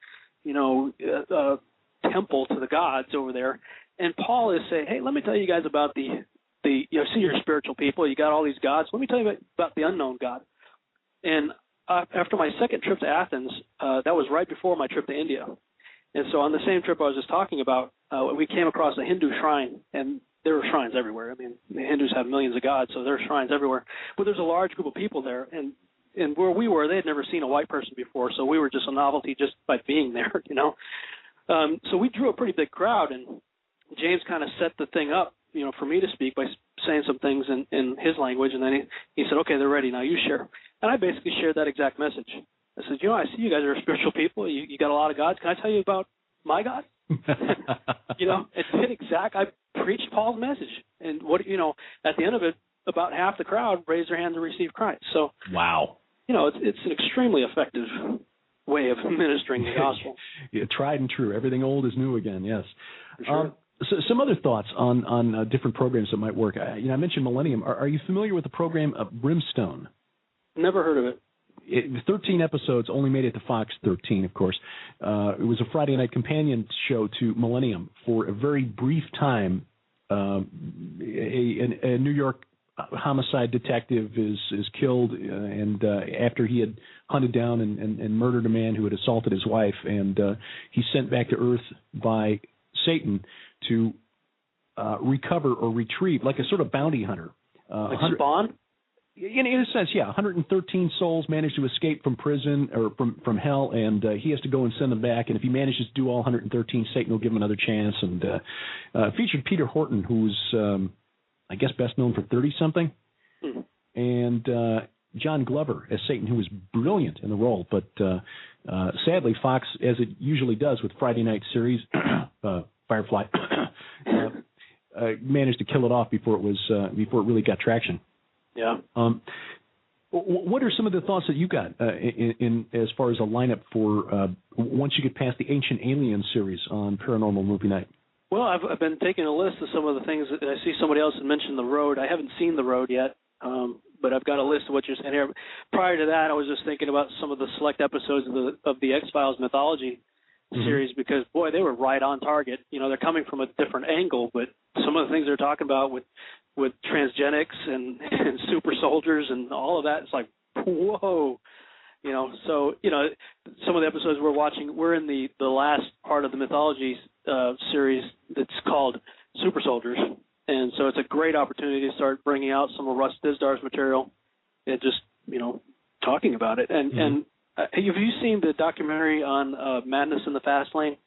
temple to the gods over there. And Paul is saying, hey, let me tell you guys about see, you're spiritual people, you got all these gods. Let me tell you about the unknown God. And after my second trip to Athens, that was right before my trip to India. And so on the same trip I was just talking about, we came across a Hindu shrine, and there were shrines everywhere. I mean, the Hindus have millions of gods, so there are shrines everywhere. But there's a large group of people there, and where we were, they had never seen a white person before, so we were just a novelty just by being there, So we drew a pretty big crowd, and James kind of set the thing up, for me to speak by saying some things in his language, and then he said, okay, they're ready, now you share. And I basically shared that exact message. I said, I see you guys are spiritual people. You got a lot of gods. Can I tell you about my God? I preached Paul's message. And at the end of it, about half the crowd raised their hand to receive Christ. So, wow. It's an extremely effective way of ministering the gospel. Yeah, tried and true. Everything old is new again, yes. For sure. So some other thoughts on different programs that might work. I mentioned Millennium. Are you familiar with the program Brimstone? Never heard of it. 13 episodes, only made it to Fox 13, of course. It was a Friday night companion show to Millennium. For a very brief time, a New York homicide detective is killed, and after he had hunted down and murdered a man who had assaulted his wife, and he's sent back to Earth by Satan to recover or retrieve, like a sort of bounty hunter. Like Spawn? In a sense, yeah. 113 souls managed to escape from prison or from hell, and he has to go and send them back. And if he manages to do all 113, Satan will give him another chance. And featured Peter Horton, who's, I guess, best known for 30-something, and John Glover as Satan, who was brilliant in the role. But sadly, Fox, as it usually does with Friday night series, Firefly, managed to kill it off before it really got traction. Yeah. What are some of the thoughts that you got in as far as a lineup for once you get past the Ancient Aliens series on Paranormal Movie Night? Well, I've been taking a list of some of the things that I see somebody else had mentioned the Road. I haven't seen the Road yet, but I've got a list of what you're saying here. Prior to that, I was just thinking about some of the select episodes of the XFiles mythology series, because boy, they were right on target. They're coming from a different angle, but some of the things they're talking about with transgenics and super soldiers and all of that, it's like, whoa. So some of the episodes we're watching, we're in the last part of the mythology series that's called Super Soldiers, and so it's a great opportunity to start bringing out some of Russ Dizdar's material and just talking about it. And have you seen the documentary on Madness in the Fast Lane?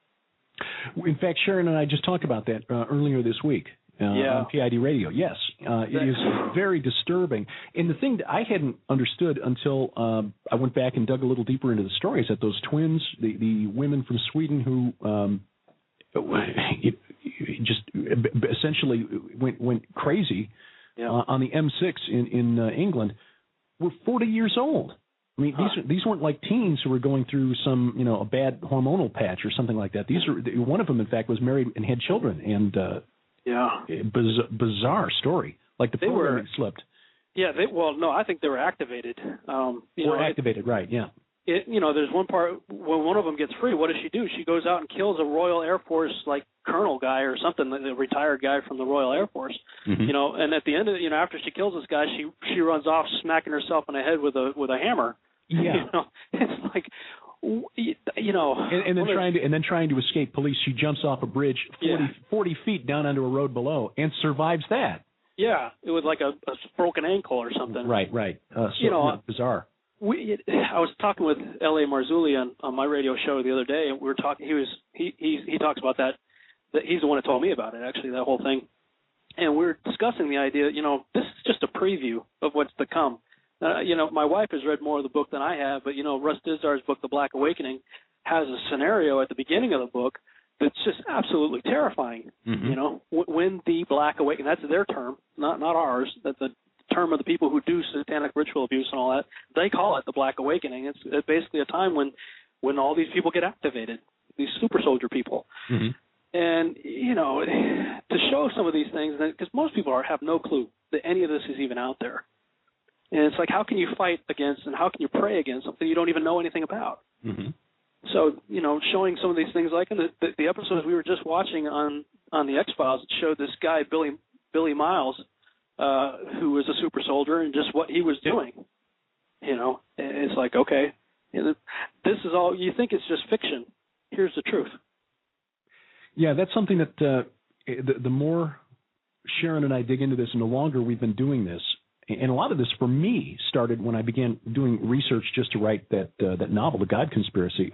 In fact, Sharon and I just talked about that earlier this week on PID Radio. Yes, it is very disturbing. And the thing that I hadn't understood until I went back and dug a little deeper into the story is that those twins, the women from Sweden who just essentially went crazy on the M6 in England, were 40 years old. I mean, these weren't like teens who were going through some, a bad hormonal patch or something like that. One of them, in fact, was married and had children, and bizarre story. Like the programming slipped. Yeah, I think they were activated. Activated, right? Yeah. There's one part when one of them gets free. What does she do? She goes out and kills a Royal Air Force colonel guy or something, a retired guy from the Royal Air Force. And at the end of after she kills this guy, she runs off smacking herself in the head with a hammer. Yeah. It's like, and then trying to escape police, she jumps off a bridge 40 feet down onto a road below and survives that. Yeah, it was like a broken ankle or something. Right. Bizarre. I was talking with L.A. Marzulli on my radio show the other day, and we were talking. He talks about that he's the one who told me about it, actually, that whole thing. And we were discussing the idea. This is just a preview of what's to come. My wife has read more of the book than I have, but Russ Dizdar's book, The Black Awakening, has a scenario at the beginning of the book that's just absolutely terrifying. Mm-hmm. You know, when the Black Awakening, that's their term, not ours. That's the term of the people who do satanic ritual abuse and all that. They call it the Black Awakening. It's basically a time when all these people get activated, these super soldier people. Mm-hmm. And, you know, to show some of these things, because most people have no clue that any of this is even out there. And it's like, how can you fight against and how can you pray against something you don't even know anything about? Mm-hmm. So, you know, showing some of these things, like in the episodes we were just watching on the XFiles, it showed this guy, Billy Miles, who was a super soldier, and just what he was doing. You know, and it's like, okay, this is all, you think it's just fiction. Here's the truth. Yeah, that's something that the more Sharon and I dig into this, and the longer we've been doing this, and a lot of this for me started when I began doing research just to write that novel, The God Conspiracy.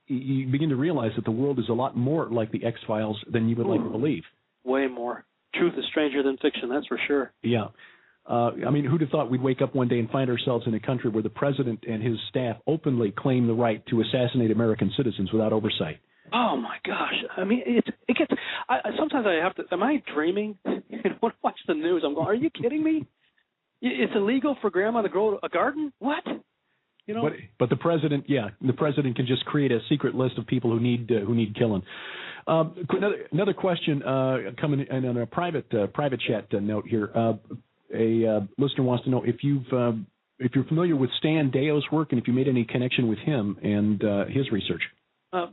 You begin to realize that the world is a lot more like the X-Files than you would like to believe. Way more. Truth is stranger than fiction, that's for sure. Yeah. I mean, who'd have thought we'd wake up one day and find ourselves in a country where the president and his staff openly claim the right to assassinate American citizens without oversight? Oh my gosh! I mean, it gets. Sometimes I have to. Am I dreaming? When I watch the news, I'm going, "Are you kidding me? It's illegal for grandma to grow a garden? What?" You know. But the president, the president can just create a secret list of people who need killing. Another question coming in on a private chat note here. A listener wants to know if you're familiar with Stan Deo's work and if you made any connection with him and his research.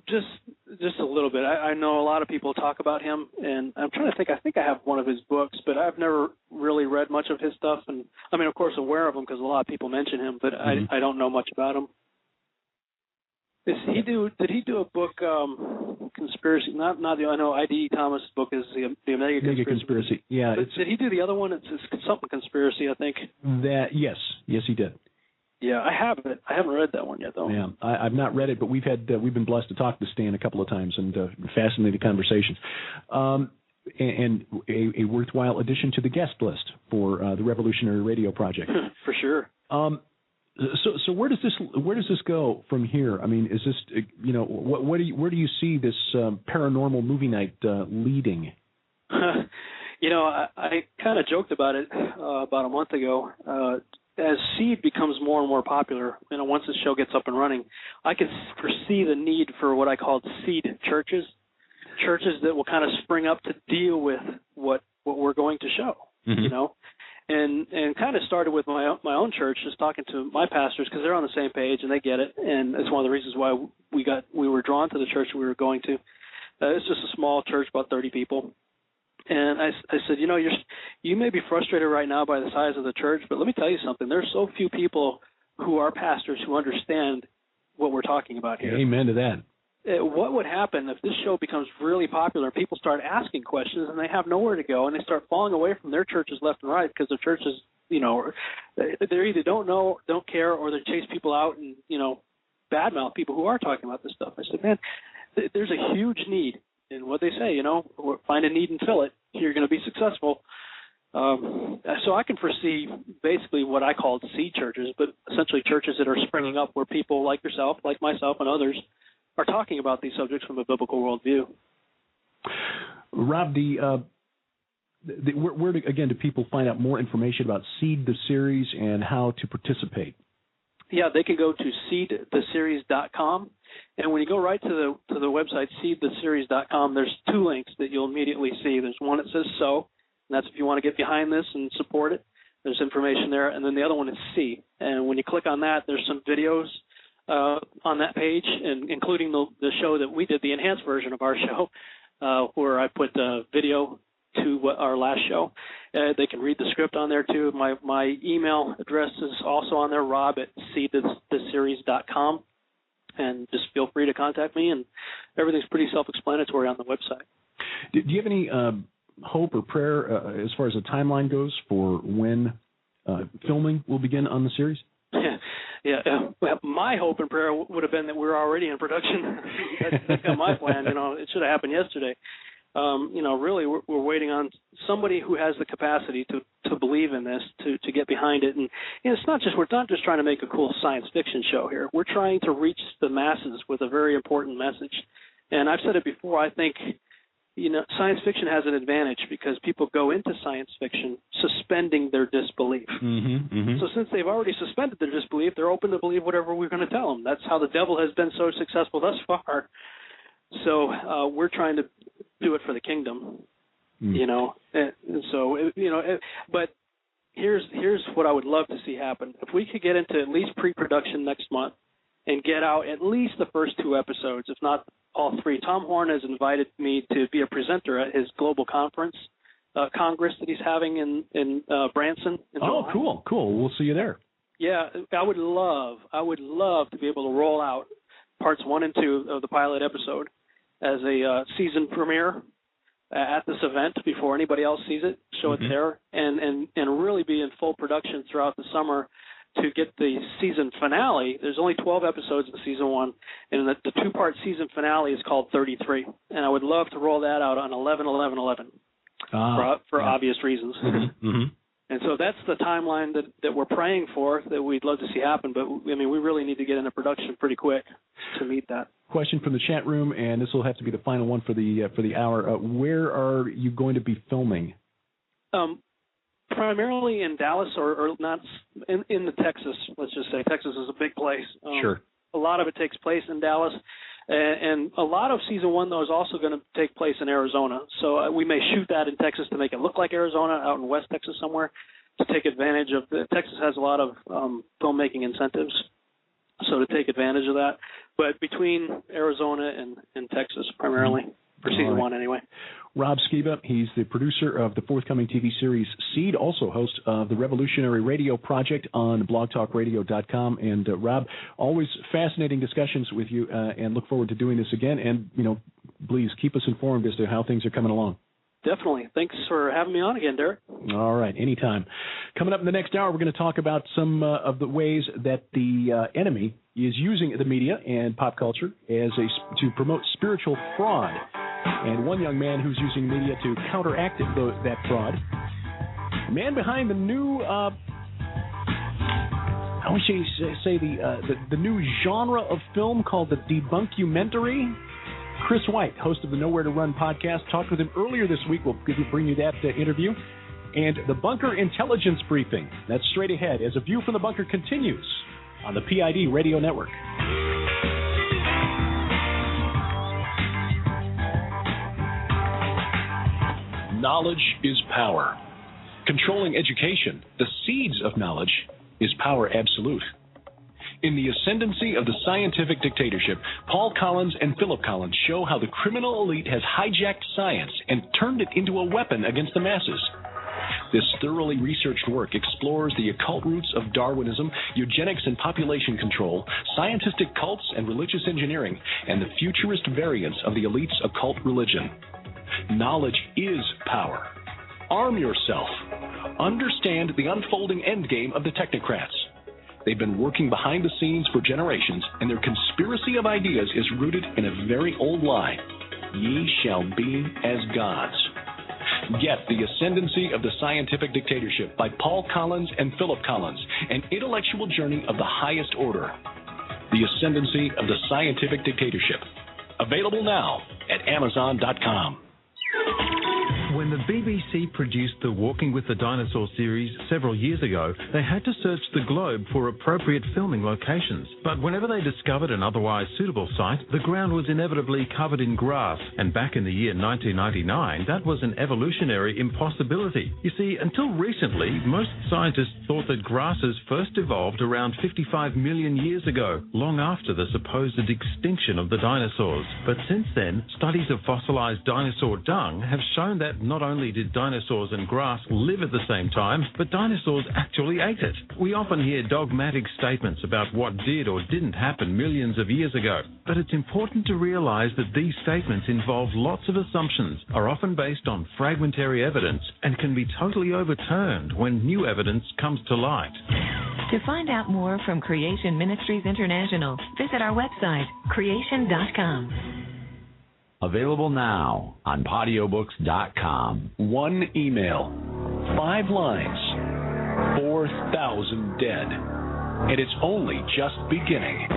Just a little bit. I know a lot of people talk about him, and I'm trying to think. I think I have one of his books, but I've never really read much of his stuff. And I mean, of course, aware of him because a lot of people mention him, but I don't know much about him. Did he do a book, Conspiracy? Not the. I know I.D. Thomas' book is the Omega Conspiracy. Yeah. Did he do the other one? It's something Conspiracy, I think. Yes, he did. Yeah, I have it. I haven't read that one yet, though. Yeah, I've not read it, but we've been blessed to talk to Stan a couple of times and fascinating conversations, and a worthwhile addition to the guest list for the Revolutionary Radio Project. For sure. So where does this go from here? I mean, is this where do you see this paranormal movie night leading? I kind of joked about it about a month ago. As Seed becomes more and more popular, once the show gets up and running, I can foresee the need for what I call seed churches that will kind of spring up to deal with what we're going to show, and kind of started with my own church, just talking to my pastors because they're on the same page and they get it, and it's one of the reasons why we were drawn to the church we were going to. It's just a small church, about 30 people. And I said, you may be frustrated right now by the size of the church, but let me tell you something. There's so few people who are pastors who understand what we're talking about here. Amen to that. What would happen if this show becomes really popular and people start asking questions and they have nowhere to go and they start falling away from their churches left and right because their churches, they either don't know, don't care, or they chase people out and, badmouth people who are talking about this stuff. I said, man, there's a huge need. And what they say, find a need and fill it. You're going to be successful. So I can foresee basically what I call seed churches, but essentially churches that are springing up where people like yourself, like myself, and others are talking about these subjects from a biblical worldview. Rob, where do people find out more information about Seed the Series and how to participate? Yeah, they can go to seedtheseries.com, and when you go right to the website seedtheseries.com, there's two links that you'll immediately see. There's one that says "So," and that's if you want to get behind this and support it. There's information there, and then the other one is "See." And when you click on that, there's some videos on that page, and including the show that we did, the enhanced version of our show, where I put video to our last show. They can read the script on there too. My email address is also on there, rob@seedtheseries.com, and just feel free to contact me, and everything's pretty self-explanatory on the website. Do you have any hope or prayer as far as the timeline goes for when filming will begin on the series? Yeah. Well, my hope and prayer would have been that we're already in production. That's kind of my plan. It should have happened yesterday. really we're waiting on somebody who has the capacity to believe in this, to get behind it. And we're not just trying to make a cool science fiction show here. We're trying to reach the masses with a very important message. And I've said it before, I think, science fiction has an advantage because people go into science fiction suspending their disbelief. Mm-hmm, mm-hmm. So since they've already suspended their disbelief, they're open to believe whatever we're going to tell them. That's how the devil has been so successful thus far. So we're trying to do it for the kingdom, but here's what I would love to see happen. If we could get into at least pre-production next month and get out at least the first 2 episodes, if not all 3. Tom Horn has invited me to be a presenter at his global conference, Congress that he's having in Branson. Oh, cool. We'll see you there. Yeah, I would love to be able to roll out parts 1 and 2 of the pilot episode as a season premiere at this event before anybody else sees it, show it there, and really be in full production throughout the summer to get the season finale. There's only 12 episodes in season 1, and the 2-part season finale is called 33. And I would love to roll that out on 11/11/11 for obvious reasons. Mm-hmm. And so that's the timeline that we're praying for, that we'd love to see happen. But, we really need to get into production pretty quick to meet that. Question from the chat room, and this will have to be the final one for the hour. Where are you going to be filming? Primarily in Dallas or not in the Texas. Let's just say Texas is a big place. Sure. A lot of it takes place in Dallas. And a lot of season 1, though, is also going to take place in Arizona. So we may shoot that in Texas to make it look like Arizona, out in West Texas somewhere, to take advantage of Texas has a lot of filmmaking incentives, so to take advantage of that. But between Arizona and Texas primarily, for season 1 anyway. Rob Skiba, he's the producer of the forthcoming TV series Seed, also host of the Revolutionary Radio Project on blogtalkradio.com. And Rob, always fascinating discussions with you, and look forward to doing this again. And, please keep us informed as to how things are coming along. Definitely. Thanks for having me on again, Derek. All right, anytime. Coming up in the next hour, we're going to talk about some of the ways that the enemy is using the media and pop culture to promote spiritual fraud. And one young man who's using media to counteract that fraud. The man behind the new, the new genre of film called the debunkumentary. Chris White, host of the Nowhere to Run podcast, talked with him earlier this week. We'll bring you that interview. And the Bunker Intelligence Briefing. That's straight ahead as A View from the Bunker continues on the PID Radio Network. Knowledge is power. Controlling education, the seeds of knowledge, is power absolute. In The Ascendancy of the Scientific Dictatorship, Paul Collins and Philip Collins show how the criminal elite has hijacked science and turned it into a weapon against the masses. This thoroughly researched work explores the occult roots of Darwinism, eugenics and population control, scientistic cults and religious engineering, and the futurist variants of the elite's occult religion. Knowledge is power. Arm yourself. Understand the unfolding endgame of the technocrats. They've been working behind the scenes for generations, and their conspiracy of ideas is rooted in a very old lie. Ye shall be as gods. Get The Ascendancy of the Scientific Dictatorship by Paul Collins and Philip Collins, an intellectual journey of the highest order. The Ascendancy of the Scientific Dictatorship. Available now at Amazon.com. When the BBC produced the Walking with the Dinosaur series several years ago, they had to search the globe for appropriate filming locations. But whenever they discovered an otherwise suitable site, the ground was inevitably covered in grass. And back in the year 1999, that was an evolutionary impossibility. You see, until recently, most scientists thought that grasses first evolved around 55 million years ago, long after the supposed extinction of the dinosaurs. But since then, studies of fossilized dinosaur dung have shown that not only did dinosaurs and grass live at the same time, but dinosaurs actually ate it. We often hear dogmatic statements about what did or didn't happen millions of years ago. But it's important to realize that these statements involve lots of assumptions, are often based on fragmentary evidence, and can be totally overturned when new evidence comes to light. To find out more from Creation Ministries International, visit our website, creation.com. Available now on Audiobooks.com. 1 email, 5 lines, 4,000 dead. And it's only just beginning.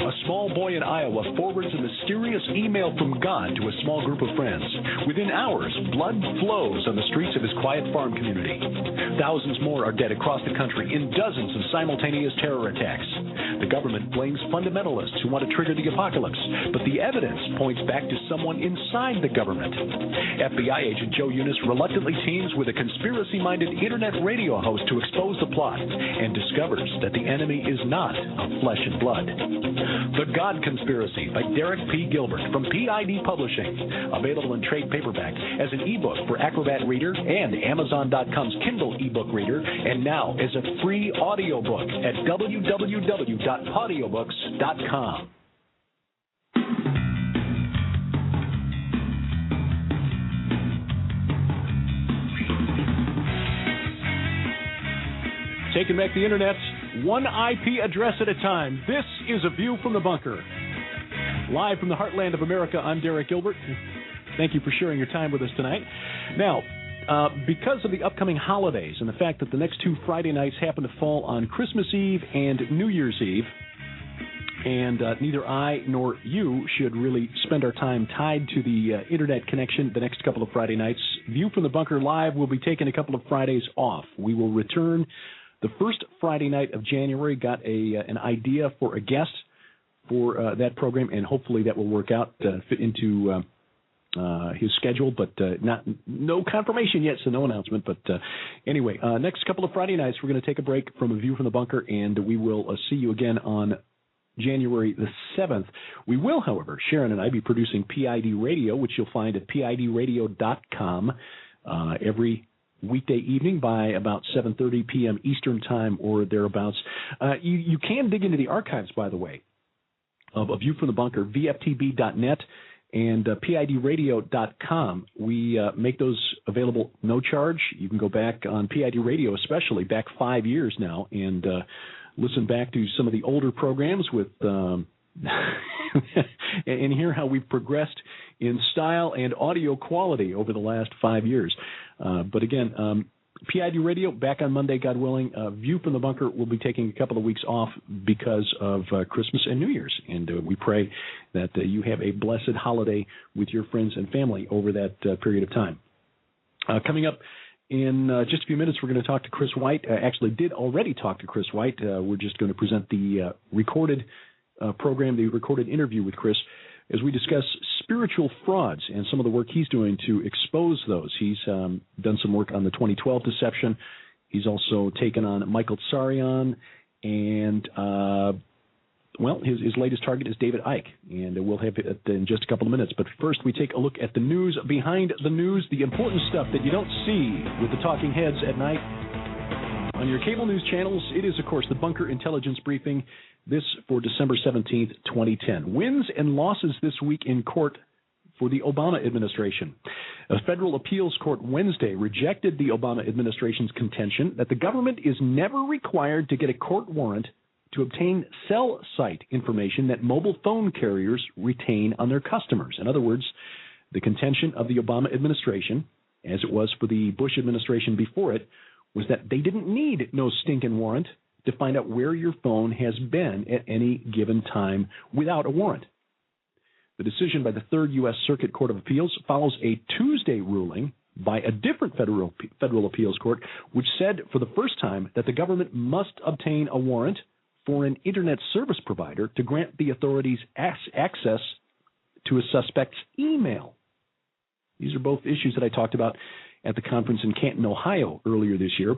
A small boy in Iowa forwards a mysterious email from God to a small group of friends. Within hours, blood flows on the streets of his quiet farm community. Thousands more are dead across the country in dozens of simultaneous terror attacks. The government blames fundamentalists who want to trigger the apocalypse, but the evidence points back to someone inside the government. FBI agent Joe Eunice reluctantly teams with a conspiracy-minded internet radio host to expose the plot and discovers that the enemy is not of flesh and blood. The God Conspiracy by Derek P. Gilbert from PID Publishing. Available in trade paperback as an ebook for Acrobat Reader and Amazon.com's Kindle ebook reader, and now as a free audiobook at www.audiobooks.com. Taking back the internet, one IP address at a time. This is A View from the Bunker. Live from the heartland of America, I'm Derek Gilbert. Thank you for sharing your time with us tonight. Now, because of the upcoming holidays and the fact that the next 2 Friday nights happen to fall on Christmas Eve and New Year's Eve, and neither I nor you should really spend our time tied to the internet connection the next couple of Friday nights, View from the Bunker Live will be taking a couple of Fridays off. We will return the first Friday night of January. Got an idea for a guest for that program, and hopefully that will work out, fit into his schedule, but no confirmation yet, so no announcement. But anyway, next couple of Friday nights, we're going to take a break from A View from the Bunker, and we will see you again on January the 7th. We will, however, Sharon and I be producing PID Radio, which you'll find at PIDradio.com every weekday evening by about 7:30 p.m. Eastern Time or thereabouts. You can dig into the archives, by the way, of A View from the Bunker, VFTB.net and PIDradio.com. We make those available no charge. You can go back on PID Radio, especially back 5 years now, and listen back to some of the older programs with and hear how we've progressed in style and audio quality over the last 5 years. But again, PID Radio back on Monday, God willing. View from the Bunker will be taking a couple of weeks off because of Christmas and New Year's, and we pray that you have a blessed holiday with your friends and family over that period of time. Coming up in just a few minutes, we're going to talk to Chris White. Actually did already talk to Chris White. We're just going to present the recorded program, the recorded interview with Chris, as we discuss spiritual frauds and some of the work he's doing to expose those. He's done some work on the 2012 deception. He's also taken on Michael Tsarion, and, his latest target is David Icke, and we'll have it in just a couple of minutes. But first, we take a look at the news behind the news, the important stuff that you don't see with the talking heads at night. On your cable news channels, it is, of course, the Bunker Intelligence Briefing. This for December 17th, 2010. Wins and losses this week in court for the Obama administration. A federal appeals court Wednesday rejected the Obama administration's contention that the government is never required to get a court warrant to obtain cell site information that mobile phone carriers retain on their customers. In other words, the contention of the Obama administration, as it was for the Bush administration before it, was that they didn't need no stinking warrant to find out where your phone has been at any given time without a warrant. The decision by the Third U.S. Circuit Court of Appeals follows a Tuesday ruling by a different federal appeals court, which said for the first time that the government must obtain a warrant for an internet service provider to grant the authorities access to a suspect's email. These are both issues that I talked about at the conference in Canton, Ohio earlier this year,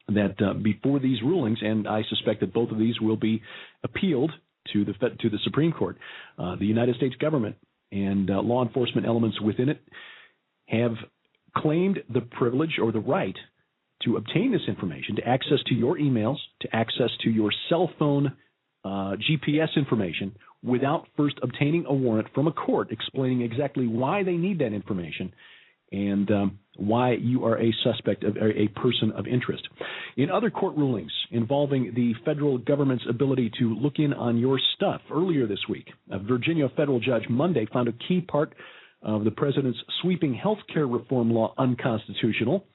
that before these rulings, and I suspect that both of these will be appealed to the Supreme Court, the United States government and law enforcement elements within it have claimed the privilege or the right to obtain this information, to access to your emails, to access to your cell phone GPS information without first obtaining a warrant from a court explaining exactly why they need that information and why you are a suspect, of a person of interest. In other court rulings involving the federal government's ability to look in on your stuff, earlier this week, a Virginia federal judge Monday found a key part of the president's sweeping health care reform law unconstitutional,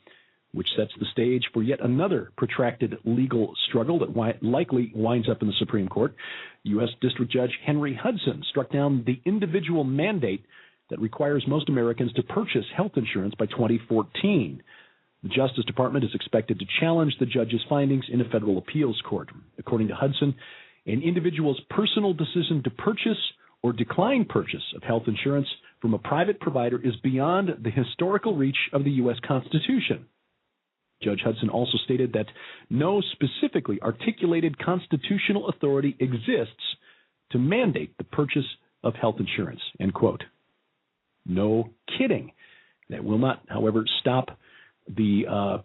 which sets the stage for yet another protracted legal struggle that likely winds up in the Supreme Court. U.S. District Judge Henry Hudson struck down the individual mandate that requires most Americans to purchase health insurance by 2014. The Justice Department is expected to challenge the judge's findings in a federal appeals court. According to Hudson, an individual's personal decision to purchase or decline purchase of health insurance from a private provider is beyond the historical reach of the U.S. Constitution. Judge Hudson also stated that no specifically articulated constitutional authority exists to mandate the purchase of health insurance, end quote. No kidding. That will not, however, stop the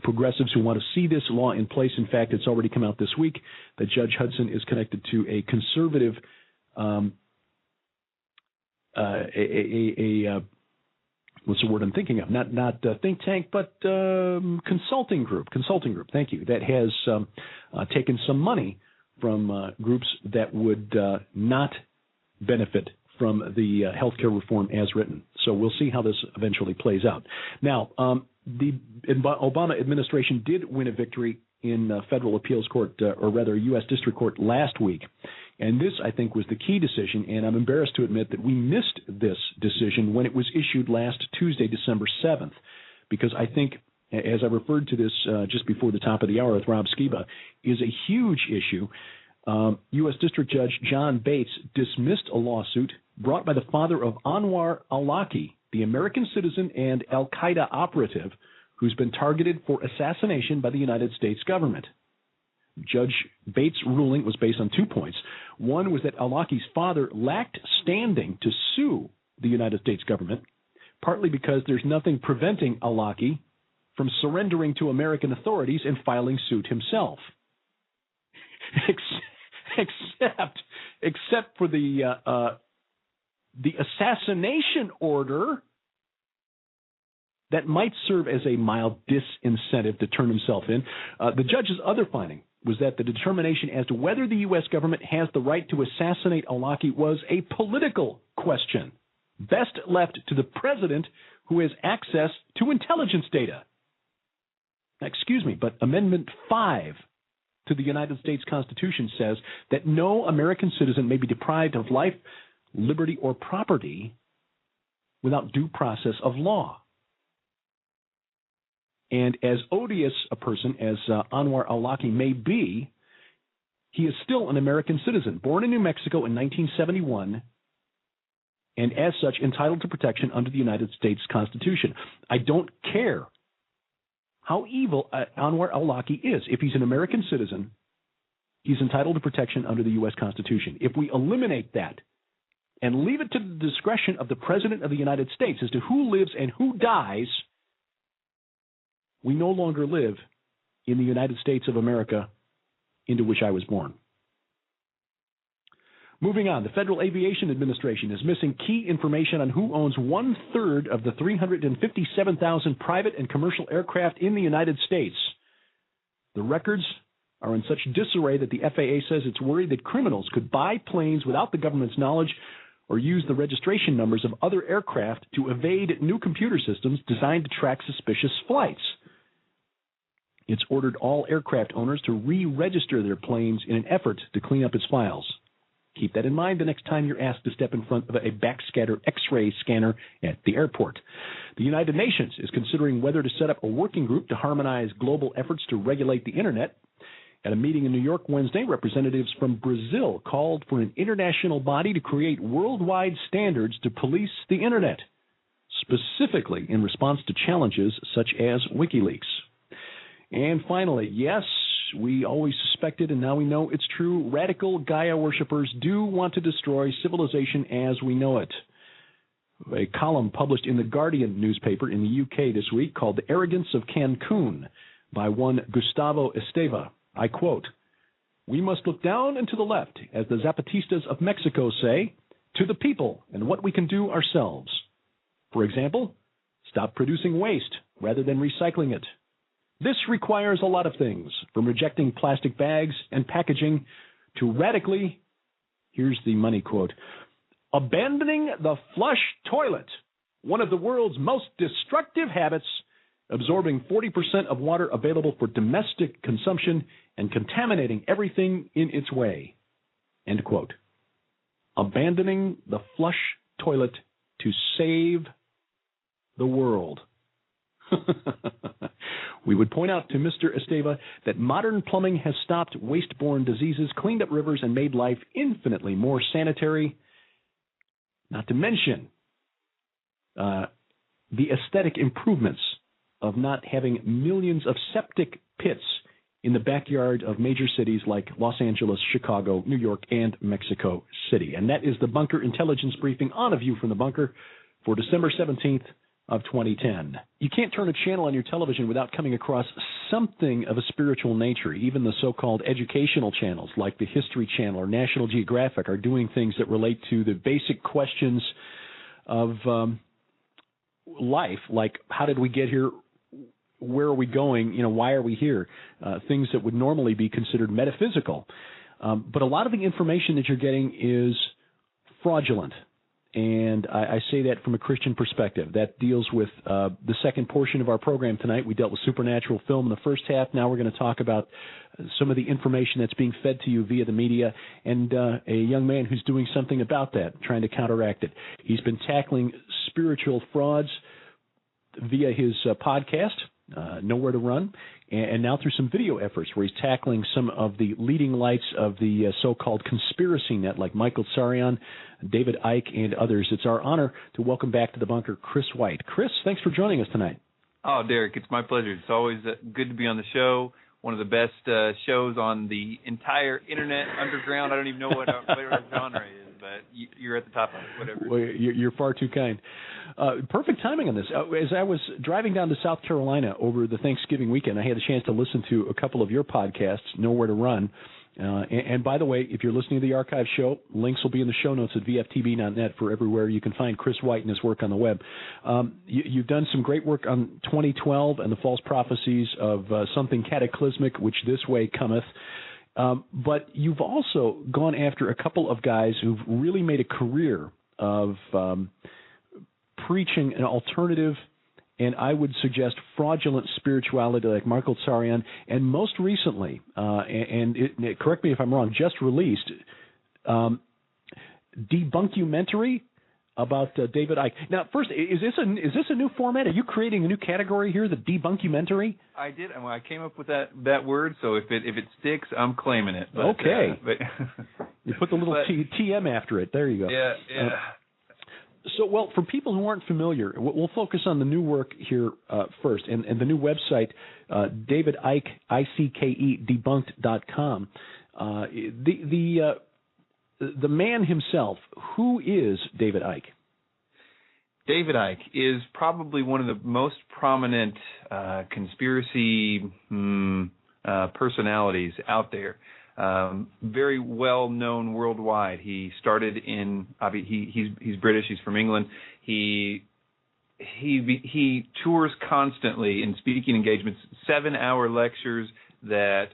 progressives who want to see this law in place. In fact, it's already come out this week that Judge Hudson is connected to a conservative what's the word I'm thinking of? Not think tank, but consulting group. Thank you. That has taken some money from groups that would not benefit from the healthcare reform as written. So we'll see how this eventually plays out. Now, the Obama administration did win a victory in federal appeals court, or rather U.S. District Court last week. And this, I think, was the key decision, and I'm embarrassed to admit that we missed this decision when it was issued last Tuesday, December 7th, because I think, as I referred to this just before the top of the hour with Rob Skiba, is a huge issue. U.S. District Judge John Bates dismissed a lawsuit brought by the father of Anwar al-Awlaki, the American citizen and al-Qaeda operative who's been targeted for assassination by the United States government. Judge Bates' ruling was based on 2 points. One was that al-Awlaki's father lacked standing to sue the United States government, partly because there's nothing preventing al-Awlaki from surrendering to American authorities and filing suit himself. Except for the assassination order that might serve as a mild disincentive to turn himself in. The judge's other finding was that the determination as to whether the U.S. government has the right to assassinate al-Awlaki was a political question, best left to the president who has access to intelligence data. Excuse me, but Amendment 5 to the United States Constitution says that no American citizen may be deprived of life, liberty, or property without due process of law. And as odious a person as Anwar al-Awlaki may be, he is still an American citizen, born in New Mexico in 1971, and as such entitled to protection under the United States Constitution. I don't care how evil Anwar al-Awlaki is. If he's an American citizen, he's entitled to protection under the U.S. Constitution. If we eliminate that and leave it to the discretion of the President of the United States as to who lives and who dies, we no longer live in the United States of America into which I was born. Moving on, the Federal Aviation Administration is missing key information on who owns 1/3 of the 357,000 private and commercial aircraft in the United States. The records are in such disarray that the FAA says it's worried that criminals could buy planes without the government's knowledge or use the registration numbers of other aircraft to evade new computer systems designed to track suspicious flights. It's ordered all aircraft owners to re-register their planes in an effort to clean up its files. Keep that in mind the next time you're asked to step in front of a backscatter X-ray scanner at the airport. The United Nations is considering whether to set up a working group to harmonize global efforts to regulate the Internet. At a meeting in New York Wednesday, representatives from Brazil called for an international body to create worldwide standards to police the Internet, specifically in response to challenges such as WikiLeaks. And finally, yes, we always suspected, and now we know it's true, radical Gaia worshippers do want to destroy civilization as we know it. A column published in the Guardian newspaper in the UK this week called The Arrogance of Cancun by one Gustavo Esteva. I quote, "We must look down and to the left, as the Zapatistas of Mexico say, to the people and what we can do ourselves. For example, Stop producing waste rather than recycling it. This requires a lot of things, from rejecting plastic bags and packaging to radically, here's the money quote, abandoning the flush toilet, one of the world's most destructive habits, absorbing 40% of water available for domestic consumption and contaminating everything in its way, end quote. Abandoning the flush toilet to save the world. We would point out to Mr. Esteva that modern plumbing has stopped waste-borne diseases, cleaned up rivers, and made life infinitely more sanitary, not to mention the aesthetic improvements of not having millions of septic pits in the backyard of major cities like Los Angeles, Chicago, New York, and Mexico City. And that is the Bunker Intelligence Briefing on A View from the Bunker for December 17th of 2010. You can't turn a channel on your television without coming across something of a spiritual nature. Even the so-called educational channels like the History Channel or National Geographic are doing things that relate to the basic questions of life, like how did we get here, where are we going, why are we here, things that would normally be considered metaphysical. But a lot of the information that you're getting is fraudulent. And I say that from a Christian perspective. That deals with the second portion of our program tonight. We dealt with supernatural film in the first half. Now we're going to talk about some of the information that's being fed to you via the media and a young man who's doing something about that, trying to counteract it. He's been tackling spiritual frauds via his podcast, Nowhere to Run, and now through some video efforts where he's tackling some of the leading lights of the so-called conspiracy net like Michael Tsarion, David Icke, and others. It's our honor to welcome back to the bunker Chris White. Chris, thanks for joining us tonight. Oh, Derek, it's my pleasure. It's always good to be on the show. One of the best shows on the entire internet underground. I don't even know what our genre is, but you're at the top of it, whatever. Well, you're far too kind. Perfect timing on this. As I was driving down to South Carolina over the Thanksgiving weekend, I had a chance to listen to a couple of your podcasts, Nowhere to Run. And by the way, if you're listening to the archive show, links will be in the show notes at vftb.net for everywhere you can find Chris White and his work on the web. You've done some great work on 2012 and the false prophecies of something cataclysmic, which this way cometh. But you've also gone after a couple of guys who've really made a career of preaching an alternative and I would suggest fraudulent spirituality like Michael Tsarion, and most recently, correct me if I'm wrong, just released debunkumentary about David Icke. Now, first, is this a new format? Are you creating a new category here, the debunkumentary? I did. I came up with that word, so if it sticks, I'm claiming it. But, okay. You put the little TM after it. There you go. Yeah. So, for people who aren't familiar, we'll focus on the new work here first, and the new website, David Icke, ICKE, debunked.com. The man himself, who is David Icke? David Icke is probably one of the most prominent conspiracy personalities out there. Very well known worldwide. He started in he's British. He's from England. He tours constantly in speaking engagements, 7-hour lectures that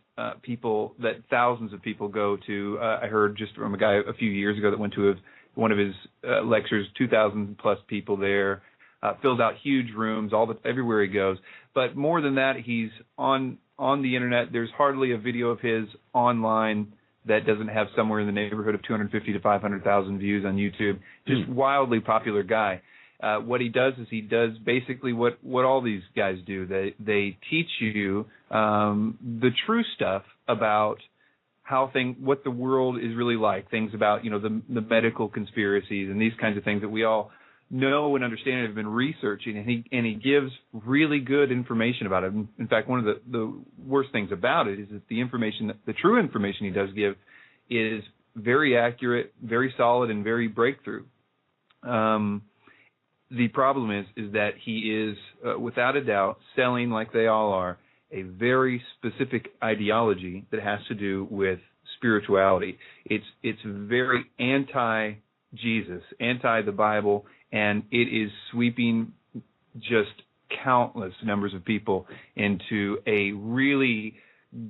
thousands of people go to. I heard just from a guy a few years ago that went to one of his lectures, 2,000 plus people there. Fills out huge rooms everywhere he goes. But more than that, he's on the internet. There's hardly a video of his online that doesn't have somewhere in the neighborhood of 250 to 500,000 views on YouTube. Just wildly popular guy. What he does is he does basically what all these guys do. They teach you the true stuff about what the world is really like. Things about the medical conspiracies and these kinds of things that we all know and understand and have been researching, and he gives really good information about it. In fact, one of the worst things about it is that the true information he does give is very accurate, very solid, and very breakthrough. The problem is that he is, without a doubt, selling, like they all are, a very specific ideology that has to do with spirituality. It's very anti-Jesus, anti the Bible, and it is sweeping just countless numbers of people into a really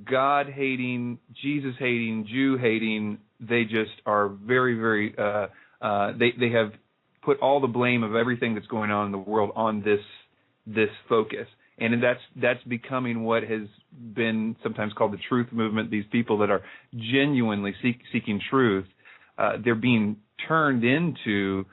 God-hating, Jesus-hating, Jew-hating. They just are very, very. They have put all the blame of everything that's going on in the world on this focus, and that's becoming what has been sometimes called the truth movement. These people that are genuinely seeking truth, they're being turned into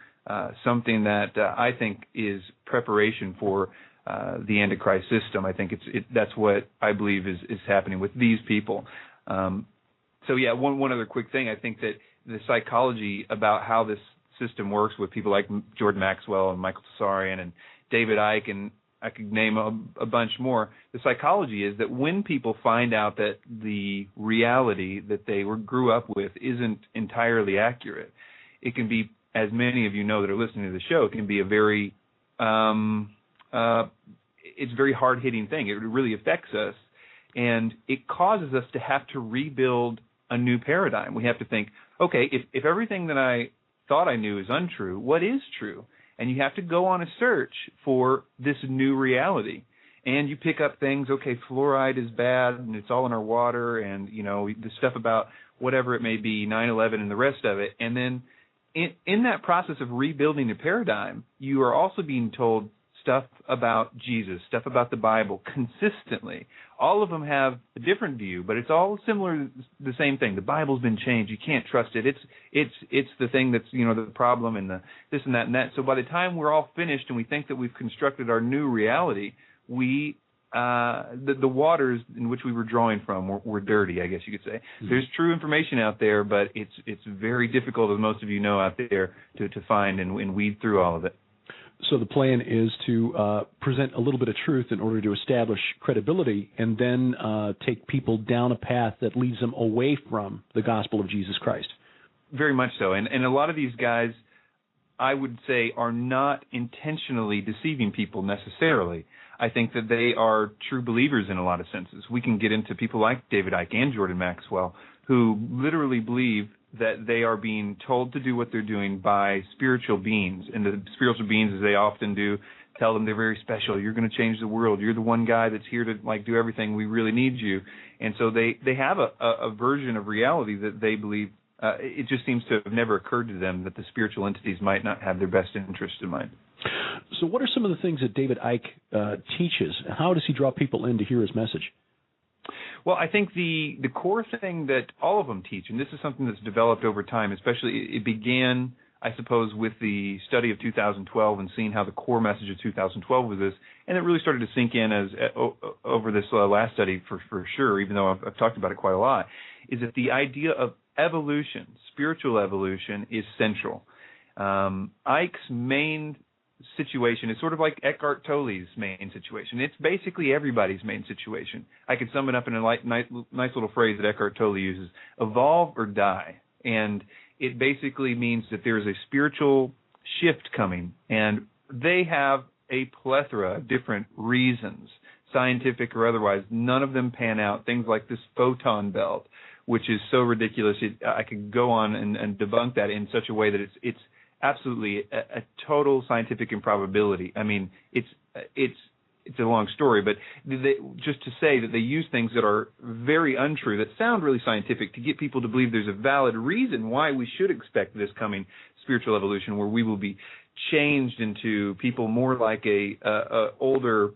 something that I think is preparation for the Antichrist system. I think that's what I believe is happening with these people. So yeah, one other quick thing. I think that the psychology about how this system works with people like Jordan Maxwell and Michael Tsarian and David Icke, and I could name a bunch more. The psychology is that when people find out that the reality that they grew up with isn't entirely accurate, it can be, as many of you know that are listening to the show, it can be a very it's a very hard-hitting thing. It really affects us, and it causes us to have to rebuild a new paradigm. We have to think, okay, if everything that I thought I knew is untrue, what is true? And you have to go on a search for this new reality. And you pick up things, okay, fluoride is bad, and it's all in our water, and, you know, the stuff about whatever it may be, 9/11 and the rest of it. And then in that process of rebuilding a paradigm, you are also being told stuff about Jesus, stuff about the Bible consistently. All of them have a different view, but it's all similar, the same thing. The Bible's been changed. You can't trust it. It's the thing that's, you know, the problem, and the this and that and that. So by the time we're all finished and we think that we've constructed our new reality, the waters in which we were drawing from were dirty, I guess you could say. Mm-hmm. There's true information out there, but it's very difficult, as most of you know out there, to find and weed through all of it. So the plan is to present a little bit of truth in order to establish credibility, and then take people down a path that leads them away from the gospel of Jesus Christ. Very much so. And a lot of these guys, I would say, are not intentionally deceiving people necessarily. I think that they are true believers in a lot of senses. We can get into people like David Icke and Jordan Maxwell, who literally believe that they are being told to do what they're doing by spiritual beings. And the spiritual beings, as they often do, tell them they're very special. You're going to change the world. You're the one guy that's here to do everything. We really need you. And so they have a version of reality that they believe. It just seems to have never occurred to them that the spiritual entities might not have their best interest in mind. So what are some of the things that David Icke teaches? How does he draw people in to hear his message? Well, I think the core thing that all of them teach, and this is something that's developed over time, especially it began, I suppose, with the study of 2012 and seeing how the core message of 2012 was this, and it really started to sink in as over this last study for sure, even though I've talked about it quite a lot, is that the idea of evolution, spiritual evolution, is central. Icke's main situation is sort of like Eckhart Tolle's main situation. It's basically everybody's main situation. I could sum it up in a nice little phrase that Eckhart Tolle uses: evolve or die. And it basically means that there is a spiritual shift coming, and they have a plethora of different reasons, scientific or otherwise. None of them pan out. Things like this photon belt, which is so ridiculous. I could go on and debunk that in such a way that it's absolutely a total scientific improbability. I mean, it's a long story, but just to say that they use things that are very untrue, that sound really scientific, to get people to believe there's a valid reason why we should expect this coming spiritual evolution, where we will be changed into people more like an older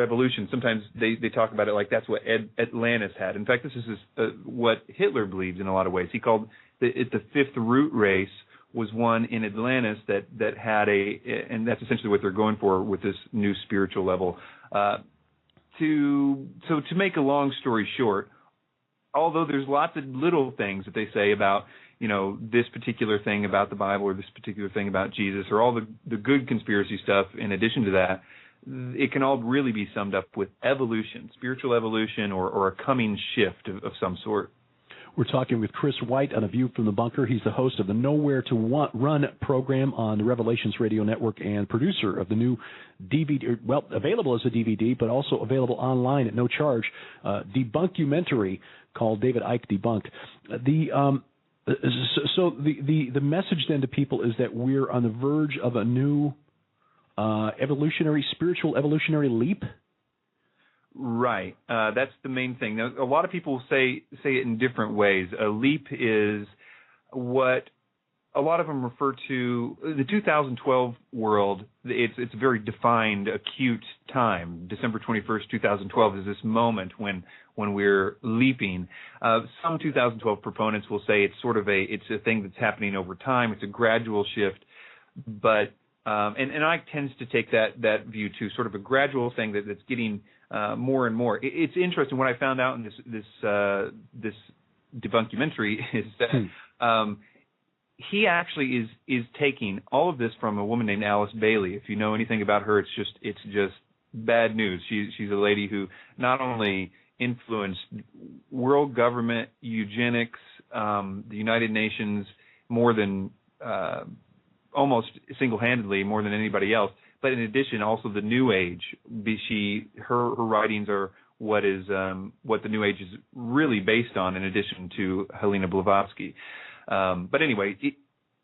evolution. Sometimes they talk about it like that's what Atlantis had. In fact, this is what Hitler believes in a lot of ways. He called the fifth root race was one in Atlantis that had and that's essentially what they're going for with this new spiritual level. To make a long story short, although there's lots of little things that they say about, you know, this particular thing about the Bible or this particular thing about Jesus, or all the good conspiracy stuff in addition to that, it can all really be summed up with evolution, spiritual evolution, or a coming shift of some sort. We're talking with Chris White on A View from the Bunker. He's the host of the Nowhere to Run program on the Revelations Radio Network and producer of the new DVD, well, available as a DVD, but also available online at no charge, debunkumentary called David Icke Debunked. So the message then to people is that we're on the verge of a new spiritual evolutionary leap? Right. That's the main thing. Now, a lot of people say it in different ways. A leap is what a lot of them refer to the 2012 world. It's a very defined, acute time. December 21st, 2012 is this moment when we're leaping. Some 2012 proponents will say it's sort of it's a thing that's happening over time. It's a gradual shift, but and Icke tends to take that view too, sort of a gradual thing that's getting more and more. It's interesting. What I found out in this debunkumentary is that he actually is taking all of this from a woman named Alice Bailey. If you know anything about her, it's just bad news. She's a lady who not only influenced world government, eugenics, the United Nations more than almost single-handedly, more than anybody else, but in addition also the New Age. Her writings are what the New Age is really based on, in addition to Helena Blavatsky. But anyway,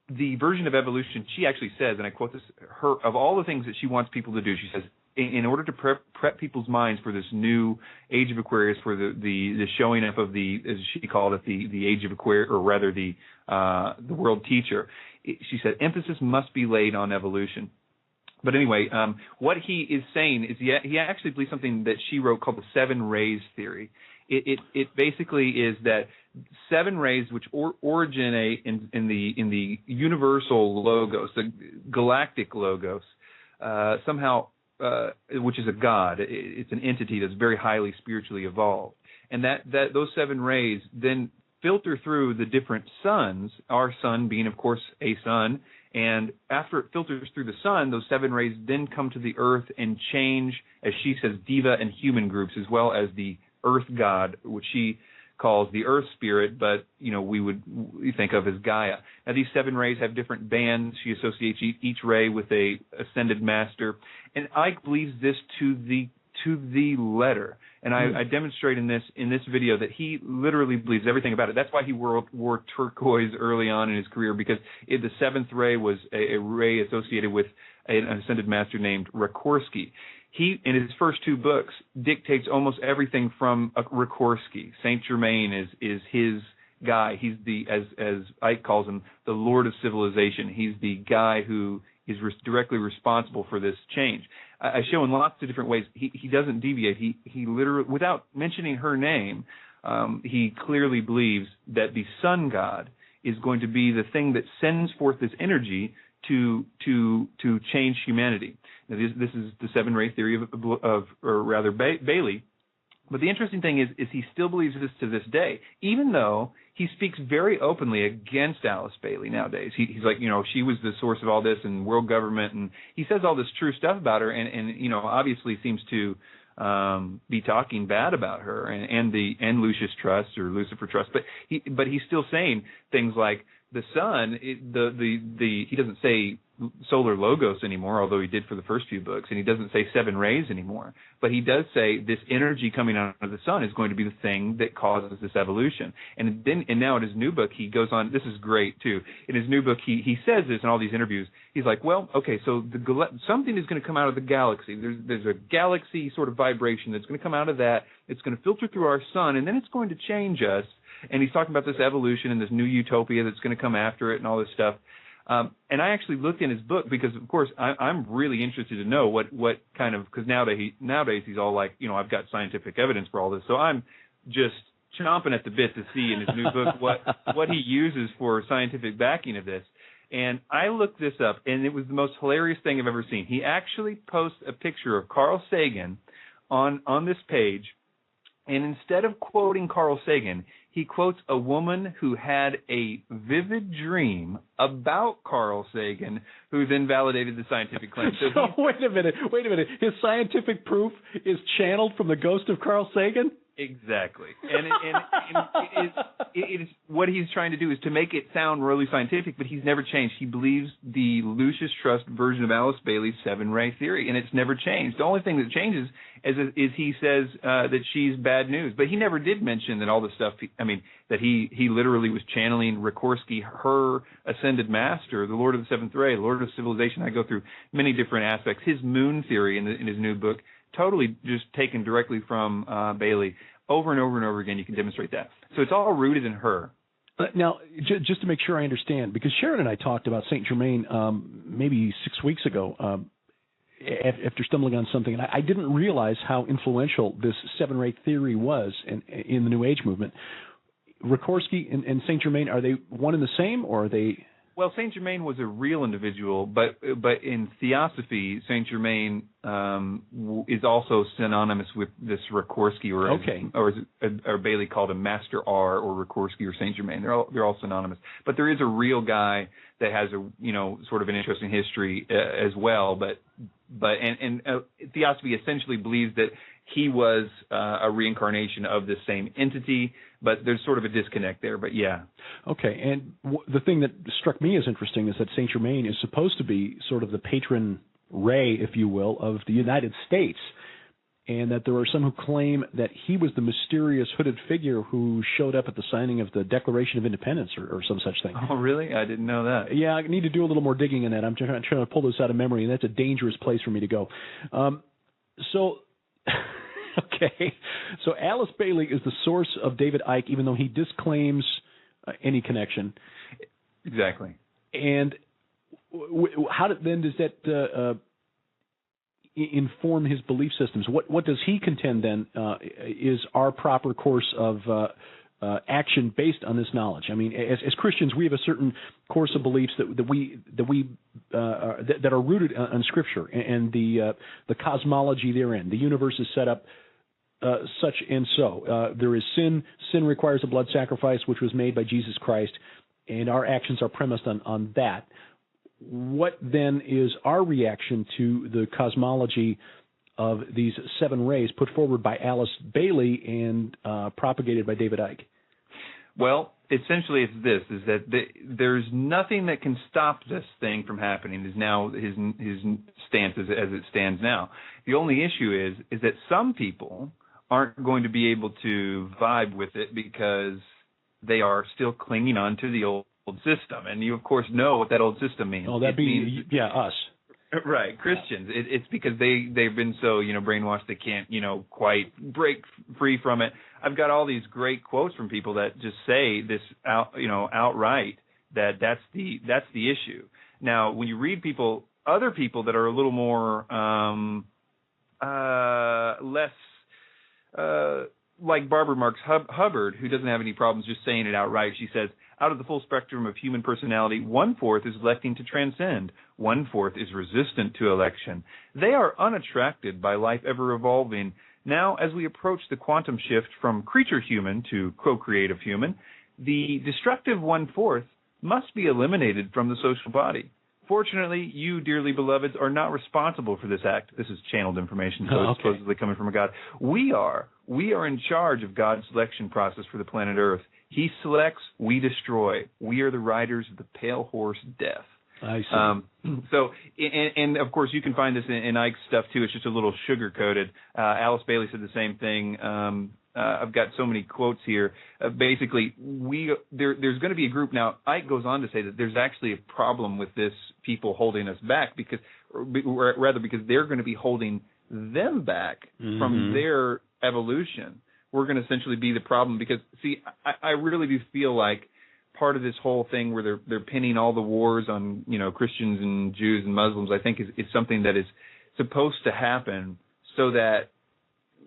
the version of evolution, she actually says, and I quote this, of all the things that she wants people to do, she says, in order to prep people's minds for this new age of Aquarius, for the showing up of as she called it, the age of Aquarius, or rather the world teacher, she said emphasis must be laid on evolution. But anyway, what he is saying is he actually believes something that she wrote called the 7 rays theory. It basically is that 7 rays, which originate in the universal logos, the galactic logos, somehow, which is a god. It's an entity that's very highly spiritually evolved, and that those 7 rays then filter through the different suns. Our sun being, of course, a sun. And after it filters through the sun, those 7 rays then come to the earth and change, as she says, diva and human groups, as well as the earth god, which she calls the earth spirit, but we think of as Gaia. Now these 7 rays have different bands. She associates each ray with a ascended master, and Icke believes this to the letter. And I demonstrate in this video that he literally believes everything about it. That's why he wore turquoise early on in his career, because the 7th ray was a ray associated with an ascended master named Rakorsky. He, in his first 2 books, dictates almost everything from Rakorsky. Saint Germain is his guy. He's as Icke calls him, the Lord of Civilization. He's the guy who is directly responsible for this change. I show in lots of different ways. He doesn't deviate. He literally, without mentioning her name, he clearly believes that the sun god is going to be the thing that sends forth this energy to change humanity. Now, this is the 7 ray theory of Bailey. But the interesting thing is he still believes this to this day, even though he speaks very openly against Alice Bailey nowadays. He's like, she was the source of all this and world government, and he says all this true stuff about her, and obviously seems to be talking bad about her and Lucius Trust or Lucifer Trust, but he's still saying things like the sun, he doesn't say solar logos anymore, although he did for the first few books, and he doesn't say 7 rays anymore, but he does say this energy coming out of the sun is going to be the thing that causes this evolution. And now in his new book, he goes on, this is great too, in his new book, he says this in all these interviews, he's like, well, okay, so something is going to come out of the galaxy. There's a galaxy sort of vibration that's going to come out of that, it's going to filter through our sun, and then it's going to change us. And he's talking about this evolution and this new utopia that's going to come after it and all this stuff. And I actually looked in his book because, of course, I'm really interested to know what kind of, because nowadays he's all like, I've got scientific evidence for all this. So I'm just chomping at the bit to see in his new book what he uses for scientific backing of this. And I looked this up, and it was the most hilarious thing I've ever seen. He actually posts a picture of Carl Sagan on this page, and instead of quoting Carl Sagan, he quotes a woman who had a vivid dream about Carl Sagan, who then validated the scientific claim. So wait a minute. His scientific proof is channeled from the ghost of Carl Sagan? Exactly. And it is what he's trying to do is to make it sound really scientific, but he's never changed. He believes the Lucius Trust version of Alice Bailey's seven-ray theory, and it's never changed. The only thing that changes is he says that she's bad news. But he never did mention that all the stuff, that he literally was channeling Rikorsky, her ascended master, the Lord of the Seventh Ray, Lord of Civilization. I go through many different aspects. His moon theory in his new book, totally just taken directly from Bailey. Over and over and over again, you can demonstrate that. So it's all rooted in her. Now, just to make sure I understand, because Sharon and I talked about Saint Germain maybe 6 weeks ago after stumbling on something, and I didn't realize how influential this seven-ray theory was in the New Age movement. Rikorsky and Saint Germain, are they one and the same, or are they... Well, Saint Germain was a real individual, but in theosophy, Saint Germain is also synonymous with this Rikorsky, or Bailey called him Master R, or Rikorsky, or Saint Germain. They're all synonymous. But there is a real guy that has sort of an interesting history as well. But theosophy essentially believes that he was a reincarnation of the same entity, but there's sort of a disconnect there, but yeah. Okay, and the thing that struck me as interesting is that Saint Germain is supposed to be sort of the patron ray, if you will, of the United States, and that there are some who claim that he was the mysterious hooded figure who showed up at the signing of the Declaration of Independence or some such thing. Oh, really? I didn't know that. Yeah, I need to do a little more digging in that. I'm trying to pull this out of memory, and that's a dangerous place for me to go. Okay, so Alice Bailey is the source of David Icke, even though he disclaims any connection. Exactly. And how does that inform his belief systems? What does he contend then is our proper course of action based on this knowledge? I mean, as Christians, we have a certain course of beliefs that are rooted on Scripture and the cosmology therein. The universe is set up such and so. There is sin. Sin requires a blood sacrifice, which was made by Jesus Christ, and our actions are premised on that. What then is our reaction to the cosmology of these seven rays put forward by Alice Bailey and propagated by David Icke? Well, essentially it's this, is that there's nothing that can stop this thing from happening, is now his stance as it stands now. The only issue is that some people aren't going to be able to vibe with it because they are still clinging on to the old system. And you, of course, know what that old system means. Oh, that means us. Right, Christians. It's because they've been so brainwashed they can't quite break free from it. I've got all these great quotes from people that just say this outright that's the issue. Now, when you read other people that are a little more less like Barbara Marx Hubbard, who doesn't have any problems just saying it outright. She says, out of the full spectrum of human personality, 1/4 is electing to transcend. 1/4 is resistant to election. They are unattracted by life ever evolving. Now, as we approach the quantum shift from creature human to co-creative human, the destructive 1/4 must be eliminated from the social body. Fortunately, you, dearly beloveds, are not responsible for this act. This is channeled information, so it's supposedly coming from a God. We are in charge of God's selection process for the planet Earth. He selects, we destroy. We are the riders of the pale horse death. I see. And of course, you can find this in Ike's stuff, too. It's just a little sugar-coated. Alice Bailey said the same thing. I've got so many quotes here. Basically, there's going to be a group. Now, Ike goes on to say that there's actually a problem with this people holding us back because they're going to be holding them back from their evolution. We're going to essentially be the problem because, see, I really do feel like part of this whole thing where they're pinning all the wars on, Christians and Jews and Muslims, I think is something that is supposed to happen so that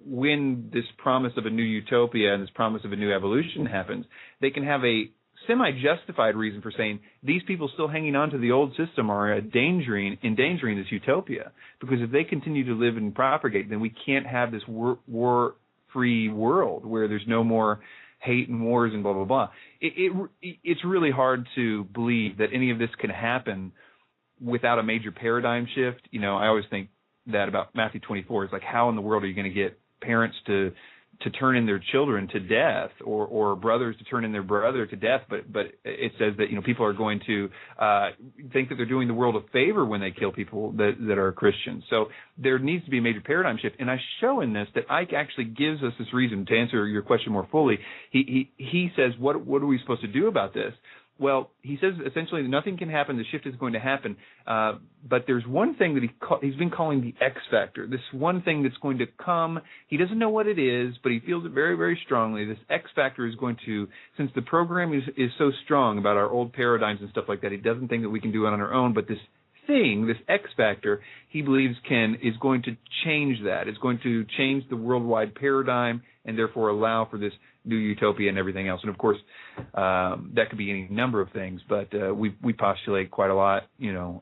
when this promise of a new utopia and this promise of a new evolution happens, they can have a semi-justified reason for saying these people still hanging on to the old system are endangering this utopia. Because if they continue to live and propagate, then we can't have this war-free world where there's no more hate and wars and blah, blah, blah. It's really hard to believe that any of this can happen without a major paradigm shift. I always think that about Matthew 24. It's like, how in the world are you going to get parents to to turn in their children to death, or brothers to turn in their brother to death, but it says that people are going to think that they're doing the world a favor when they kill people that are Christians. So there needs to be a major paradigm shift, and I show in this that Icke actually gives us this reason to answer your question more fully. He says, what are we supposed to do about this? Well, he says essentially nothing can happen. The shift is going to happen. But there's one thing that he's been calling the X factor, this one thing that's going to come. He doesn't know what it is, but he feels it very, very strongly. This X factor is going to, since the program is so strong about our old paradigms and stuff like that, he doesn't think that we can do it on our own. But this thing, this X factor, he believes is going to change that. It's going to change the worldwide paradigm and therefore allow for this new utopia and everything else. And of course, that could be any number of things, but we postulate quite a lot,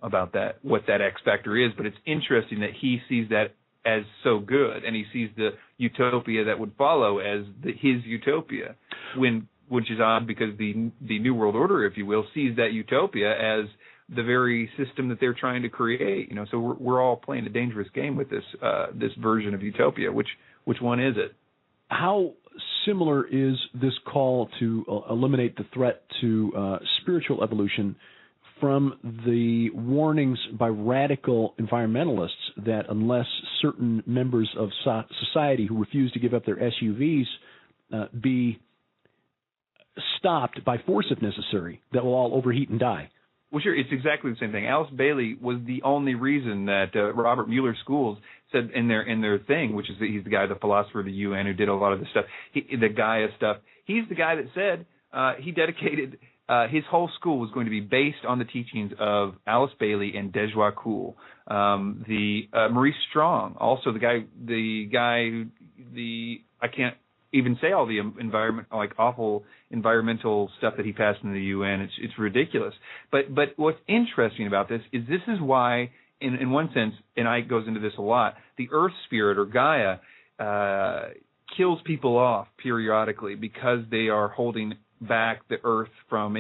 about that, what that X factor is. But it's interesting that he sees that as so good, and he sees the utopia that would follow as his utopia, which is odd because the New World Order, if you will, sees that utopia as the very system that they're trying to create. So we're all playing a dangerous game with this version of utopia. Which one is it? How similar is this call to eliminate the threat to spiritual evolution from the warnings by radical environmentalists that unless certain members of society who refuse to give up their SUVs be stopped by force if necessary, that will all overheat and die? Well, sure, it's exactly the same thing. Alice Bailey was the only reason that Robert Mueller Schools said in their thing, which is that he's the guy, the philosopher of the UN, who did a lot of the stuff, the Gaia stuff. He's the guy that said he dedicated his whole school was going to be based on the teachings of Alice Bailey and Dejois Cool. Maurice Strong, also the guy who I can't even say all the awful environmental stuff that he passed in the UN. It's ridiculous. But what's interesting about this is why, in one sense, and Icke goes into this a lot, the Earth Spirit or Gaia kills people off periodically because they are holding back the Earth from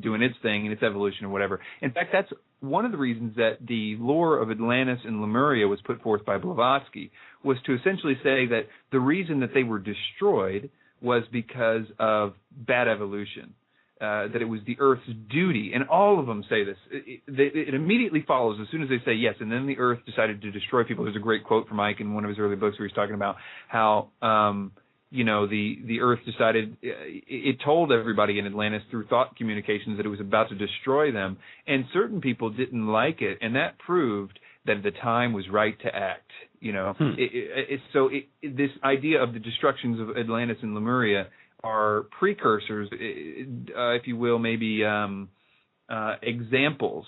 doing its thing and its evolution or whatever. In fact, that's one of the reasons that the lore of Atlantis and Lemuria was put forth by Blavatsky, was to essentially say that the reason that they were destroyed was because of bad evolution, that it was the Earth's duty. And all of them say this. It immediately follows as soon as they say yes. And then the Earth decided to destroy people. There's a great quote from Icke in one of his early books where he's talking about how the Earth decided, it told everybody in Atlantis through thought communications that it was about to destroy them, and certain people didn't like it, and that proved that the time was right to act. This idea of the destructions of Atlantis and Lemuria are precursors, if you will, maybe examples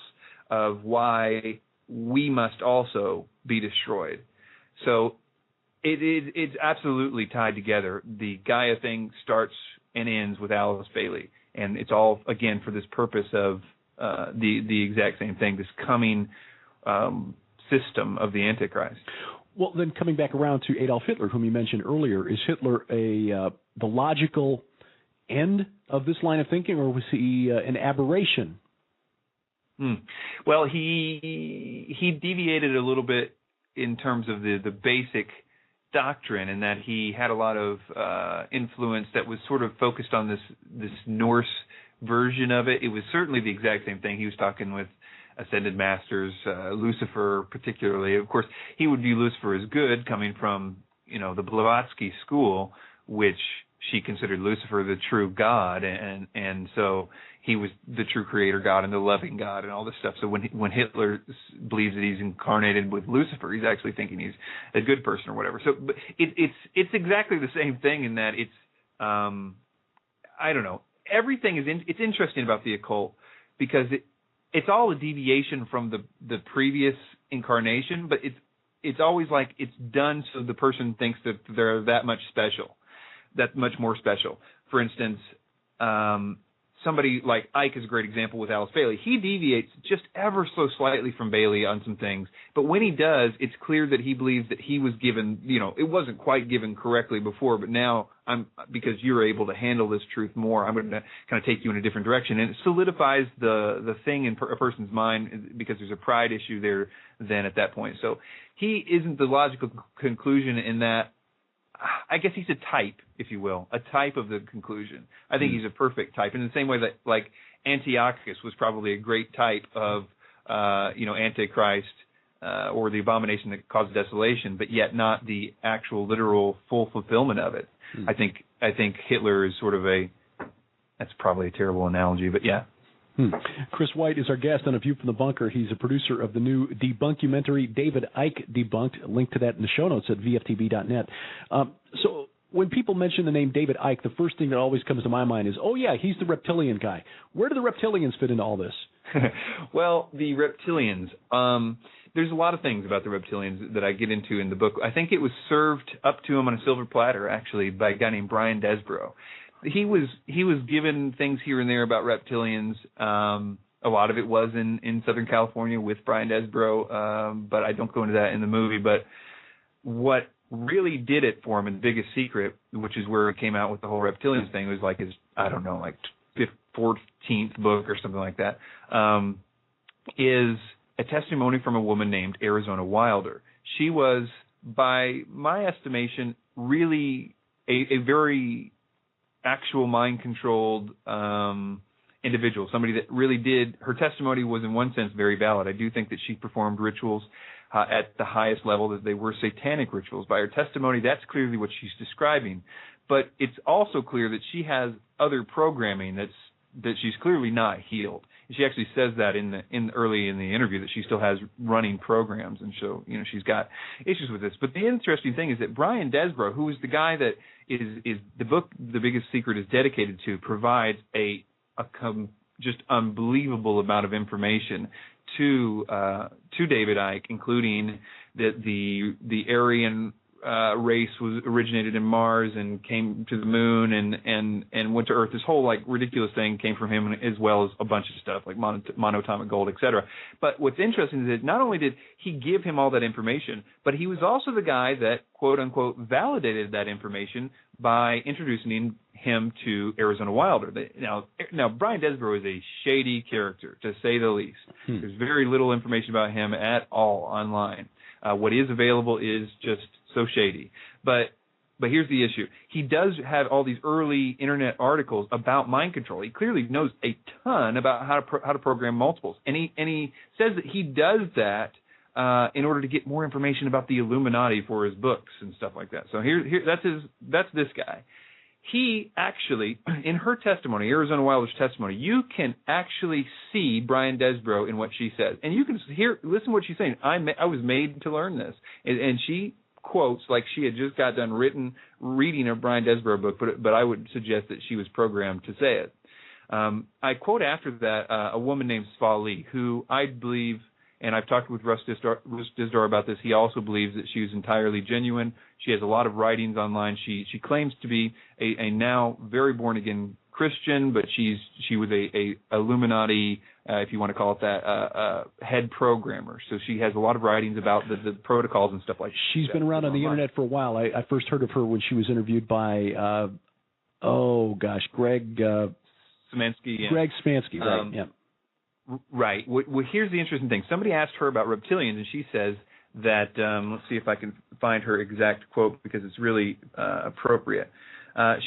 of why we must also be destroyed. So it's absolutely tied together. The Gaia thing starts and ends with Alice Bailey, and it's all, again, for this purpose of the exact same thing, this coming system of the Antichrist. Well, then coming back around to Adolf Hitler, whom you mentioned earlier, is Hitler the logical end of this line of thinking, or was he an aberration? Well, he deviated a little bit in terms of the basic doctrine, in that he had a lot of influence that was sort of focused on this Norse version of it. It was certainly the exact same thing. He was talking with ascended masters, Lucifer particularly. Of course, he would view Lucifer as good, coming from the Blavatsky school, which she considered Lucifer the true God, and so he was the true creator God and the loving God and all this stuff. So when Hitler believes that he's incarnated with Lucifer, he's actually thinking he's a good person or whatever. So but it's exactly the same thing in that it's I don't know. Everything it's interesting about the occult because it's all a deviation from the previous incarnation, but it's always like it's done so the person thinks that they're that much more special. For instance, somebody like Icke is a great example with Alice Bailey. He deviates just ever so slightly from Bailey on some things, but when he does, it's clear that he believes that he was given, it wasn't quite given correctly before, but now because you're able to handle this truth more, I'm going to kind of take you in a different direction, and it solidifies the thing in a person's mind because there's a pride issue there then at that point. So he isn't the logical conclusion in that. I guess he's a type, if you will, a type of the conclusion. I think he's a perfect type in the same way that, like, Antiochus was probably a great type of, Antichrist or the abomination that caused desolation, but yet not the actual literal full fulfillment of it. I think Hitler is sort of that's probably a terrible analogy, but yeah. Chris White is our guest on A View from the Bunker. He's a producer of the new debunkumentary David Icke Debunked. Link to that in the show notes at vftb.net. So when people mention the name David Icke, the first thing that always comes to my mind is, oh, yeah, he's the reptilian guy. Where do the reptilians fit into all this? Well, the reptilians, there's a lot of things about the reptilians that I get into in the book. I think it was served up to him on a silver platter, actually, by a guy named Brian Desborough. He was given things here and there about reptilians. A lot of it was in Southern California with Brian Desborough, but I don't go into that in the movie. But what really did it for him, and the biggest secret, which is where it came out with the whole reptilians thing, was like his, 14th book or something like that, is a testimony from a woman named Arizona Wilder. She was, by my estimation, really a very actual mind-controlled individual, somebody that really did, her testimony was in one sense very valid. I do think that she performed rituals at the highest level, that they were satanic rituals. By her testimony, that's clearly what she's describing. But it's also clear that she has other programming that she's clearly not healed. And she actually says that early in the interview, that she still has running programs, and so she's got issues with this. But the interesting thing is that Brian Desborough, who is the guy that is the book The Biggest Secret is dedicated to, provides a just unbelievable amount of information to David Icke, including that the Aryan race was originated in Mars and came to the moon and went to Earth. This whole ridiculous thing came from him, as well as a bunch of stuff like monatomic gold, etc. But what's interesting is that not only did he give him all that information, but he was also the guy that, quote unquote, validated that information by introducing him to Arizona Wilder. Now Brian Desborough is a shady character, to say the least. There's very little information about him at all online. What is available is just so shady. But here's the issue. He does have all these early internet articles about mind control. He clearly knows a ton about how to program multiples. And he says that he does that in order to get more information about the Illuminati for his books and stuff like that. So that's this guy. He actually, in her testimony, Arizona Wilder's testimony, you can actually see Brian Desborough in what she says. And you can listen to what she's saying. I was made to learn this. And she quotes like she had just got done reading a Brian Desborough book, but I would suggest that she was programmed to say it. I quote after that a woman named Svali, who I believe, and I've talked with Russ Dizdar about this, he also believes that she was entirely genuine. She has a lot of writings online. She claims to be a now very born-again Christian, but she was a Illuminati, if you want to call it that, head programmer. So she has a lot of writings about the protocols and stuff like that. She's been around on the internet for a while. I first heard of her when she was interviewed by, Greg Szymanski. Greg Szymanski, right, yeah. Right. Well, here's the interesting thing. Somebody asked her about reptilians, and she says that, let's see if I can find her exact quote because it's really appropriate.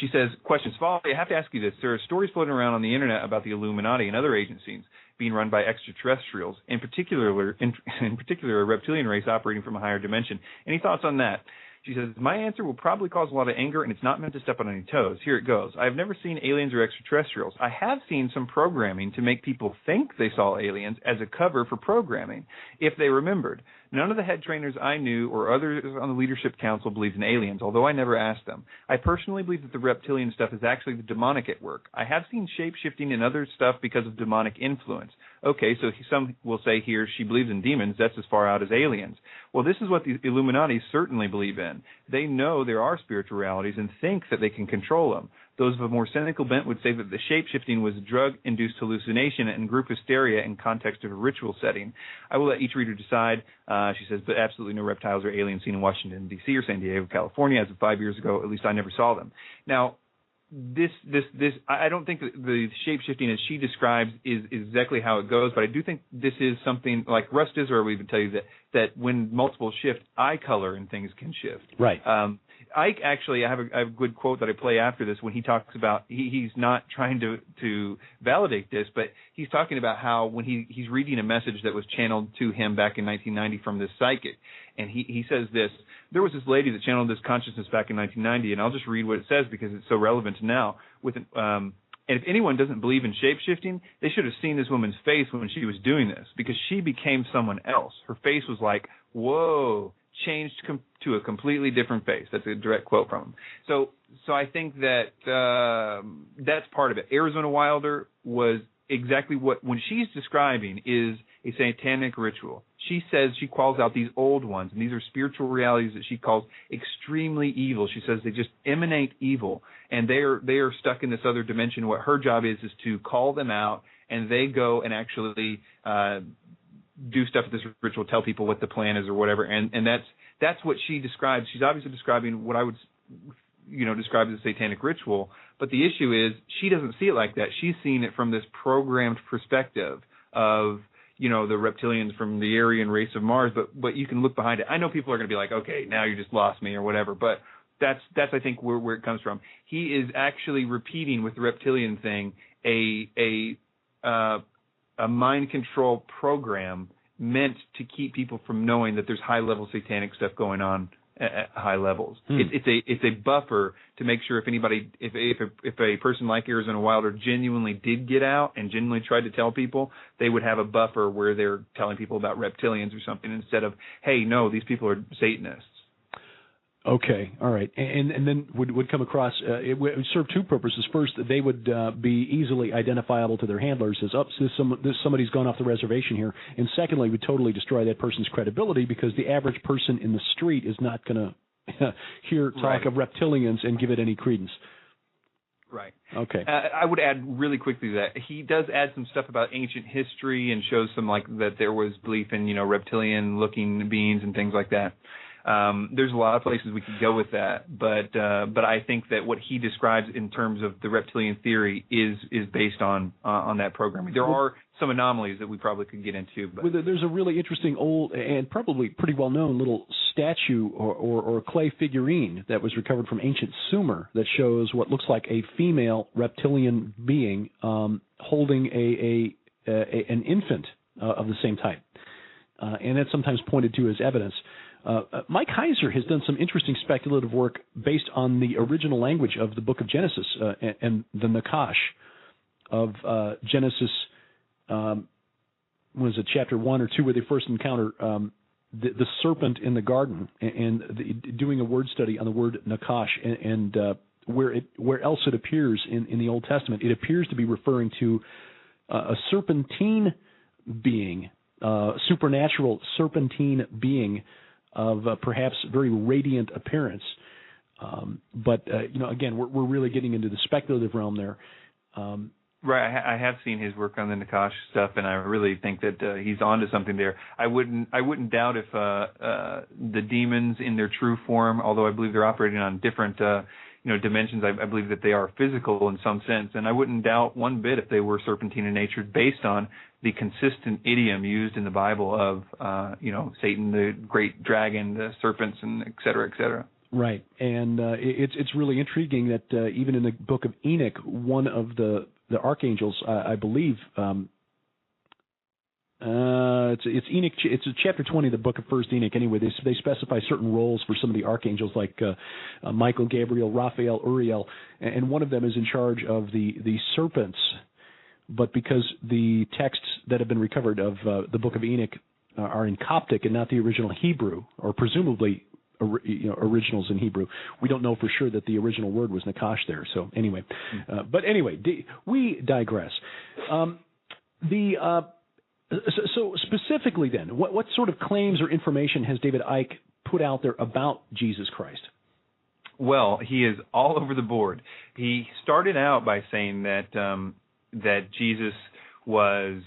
She says, question, Svali, I have to ask you this. There are stories floating around on the internet about the Illuminati and other agencies being run by extraterrestrials, in particular a reptilian race operating from a higher dimension. Any thoughts on that? She says, my answer will probably cause a lot of anger, and it's not meant to step on any toes. Here it goes. I have never seen aliens or extraterrestrials. I have seen some programming to make people think they saw aliens as a cover for programming, if they remembered. None of the head trainers I knew or others on the leadership council believes in aliens, although I never asked them. I personally believe that the reptilian stuff is actually the demonic at work. I have seen shape-shifting and other stuff because of demonic influence. Okay, so some will say here she believes in demons. That's as far out as aliens. Well, this is what the Illuminati certainly believe in. They know there are spiritual realities and think that they can control them. Those of a more cynical bent would say that the shape-shifting was drug-induced hallucination and group hysteria in context of a ritual setting. I will let each reader decide. She says, but absolutely no reptiles or aliens seen in Washington, D.C. or San Diego, California. As of 5 years ago, at least I never saw them. Now, I don't think that the shape-shifting as she describes is exactly how it goes, but I do think this is something like Russ Dizdar will even tell you that when multiple shift, eye color and things can shift. Right. Icke actually, I have a good quote that I play after this when he talks about he's not trying to validate this, but he's talking about how when he's reading a message that was channeled to him back in 1990 from this psychic, and he says this: there was this lady that channeled this consciousness back in 1990, and I'll just read what it says because it's so relevant to now. And if anyone doesn't believe in shape-shifting, they should have seen this woman's face when she was doing this, because she became someone else. Her face was like, whoa, changed to a completely different face. That's a direct quote from him. So I think that that's part of it. Arizona Wilder was exactly what, when she's describing, is a satanic ritual. She says, she calls out these old ones, and these are spiritual realities that she calls extremely evil. She says they just emanate evil, and they are stuck in this other dimension. What her job is to call them out, and they go and actually do stuff with this ritual, tell people what the plan is or whatever, and that's what she describes. She's obviously describing what I would describe as a satanic ritual, but the issue is she doesn't see it like that. She's seeing it from this programmed perspective of the reptilians from the Aryan race of Mars, but you can look behind it. I know people are going to be like, okay, now you just lost me or whatever, but that's I think where it comes from. He is actually repeating with the reptilian thing a mind control program meant to keep people from knowing that there's high level satanic stuff going on at high levels. It's a buffer to make sure if a person like Arizona Wilder genuinely did get out and genuinely tried to tell people, they would have a buffer where they're telling people about reptilians or something instead of, hey, no, these people are Satanists. Okay, all right, and then would come across. It would serve two purposes. First, they would be easily identifiable to their handlers as, somebody's gone off the reservation here. And secondly, would totally destroy that person's credibility, because the average person in the street is not going to hear talk of reptilians and give it any credence. Right. Okay. I would add really quickly that he does add some stuff about ancient history and shows some that there was belief in reptilian-looking beings and things like that. There's a lot of places we could go with that, but I think that what he describes in terms of the reptilian theory is based on that programming. There are some anomalies that we probably could get into. But there's a really interesting old and probably pretty well-known little statue or clay figurine that was recovered from ancient Sumer that shows what looks like a female reptilian being holding an infant of the same type, and that's sometimes pointed to as evidence. Mike Heiser has done some interesting speculative work based on the original language of the Book of Genesis and the Nakash of Genesis. Was it chapter 1 or 2 where they first encounter the serpent in the garden, and doing a word study on the word Nakash and where else it appears in the Old Testament? It appears to be referring to a serpentine being, supernatural serpentine being, of perhaps very radiant appearance. But again, we're really getting into the speculative realm there. Right, I have seen his work on the Nakash stuff, and I really think that he's onto something there. I wouldn't doubt if the demons in their true form, although I believe they're operating on different dimensions, I believe that they are physical in some sense, and I wouldn't doubt one bit if they were serpentine in nature, based on the consistent idiom used in the Bible of Satan, the great dragon, the serpents, and et cetera, et cetera. Right, and it's really intriguing that even in the Book of Enoch, one of the archangels, I believe, it's Enoch. It's chapter 20 of the Book of First Enoch. Anyway, they specify certain roles for some of the archangels, like Michael, Gabriel, Raphael, Uriel, and one of them is in charge of the serpents. But because the texts that have been recovered of the Book of Enoch are in Coptic and not the original Hebrew, or presumably originals in Hebrew, we don't know for sure that the original word was Nakash there. So anyway, we digress. So specifically then, what sort of claims or information has David Icke put out there about Jesus Christ? Well, he is all over the board. He started out by saying that Jesus was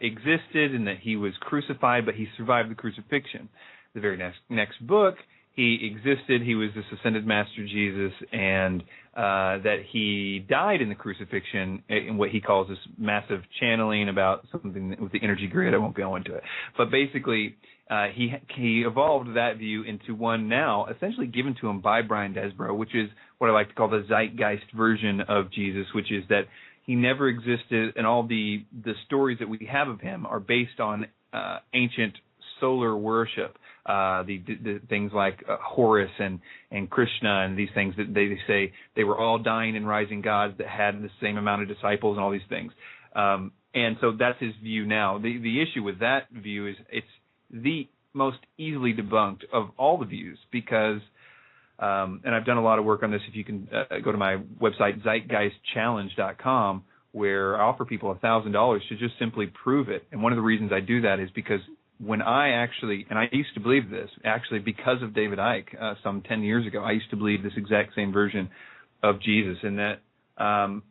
existed and that he was crucified, but he survived the crucifixion. The very next book, he existed, he was this ascended Master Jesus, and that he died in the crucifixion in what he calls this massive channeling about something with the energy grid. I won't go into it. But basically, he evolved that view into one now essentially given to him by Brian Desborough, which is what I like to call the zeitgeist version of Jesus, which is that he never existed, and all the stories that we have of him are based on ancient solar worship. The things like Horus and Krishna and these things that they say they were all dying and rising gods that had the same amount of disciples and all these things. And so that's his view now. The issue with that view is it's the most easily debunked of all the views because, and I've done a lot of work on this. If you can go to my website, zeitgeistchallenge.com, where I offer people $1,000 to just simply prove it. And one of the reasons I do that is because when I actually, and I used to believe this, actually because of David Icke some 10 years ago, I used to believe this exact same version of Jesus, and that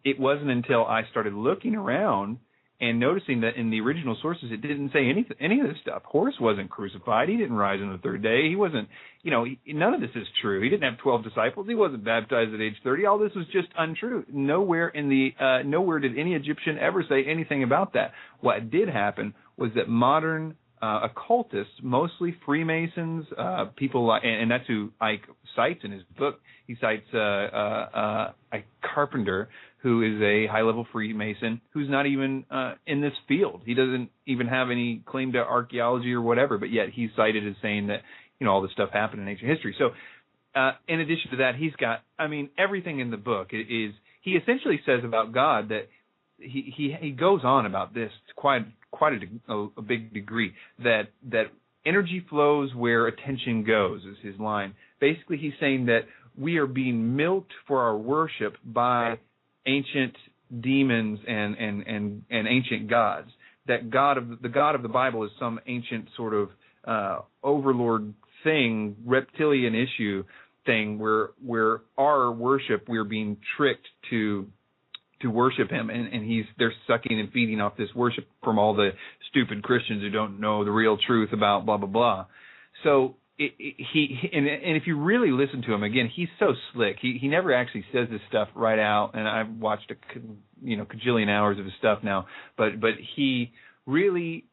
it wasn't until I started looking around and noticing that in the original sources it didn't say any of this stuff. Horus wasn't crucified. He didn't rise on the third day. He wasn't, none of this is true. He didn't have 12 disciples. He wasn't baptized at age 30. All this was just untrue. Nowhere did any Egyptian ever say anything about that. What did happen was that modern occultists, mostly Freemasons, people like, and that's who Icke cites in his book. He cites a Carpenter, who is a high-level Freemason, who's not even in this field. He doesn't even have any claim to archaeology or whatever, but yet he's cited as saying that, all this stuff happened in ancient history. So in addition to that, he's got, everything in the book is, he essentially says about God that he goes on about this to quite a big degree, that energy flows where attention goes is his line. Basically, he's saying that we are being milked for our worship by ancient demons and ancient gods. That the God of the Bible is some ancient sort of overlord thing, reptilian issue thing, where our worship, we're being tricked to worship him, and they're sucking and feeding off this worship from all the stupid Christians who don't know the real truth about blah blah blah. So if you really listen to him again, he's so slick. He never actually says this stuff right out, and I've watched cajillion hours of his stuff now, but he really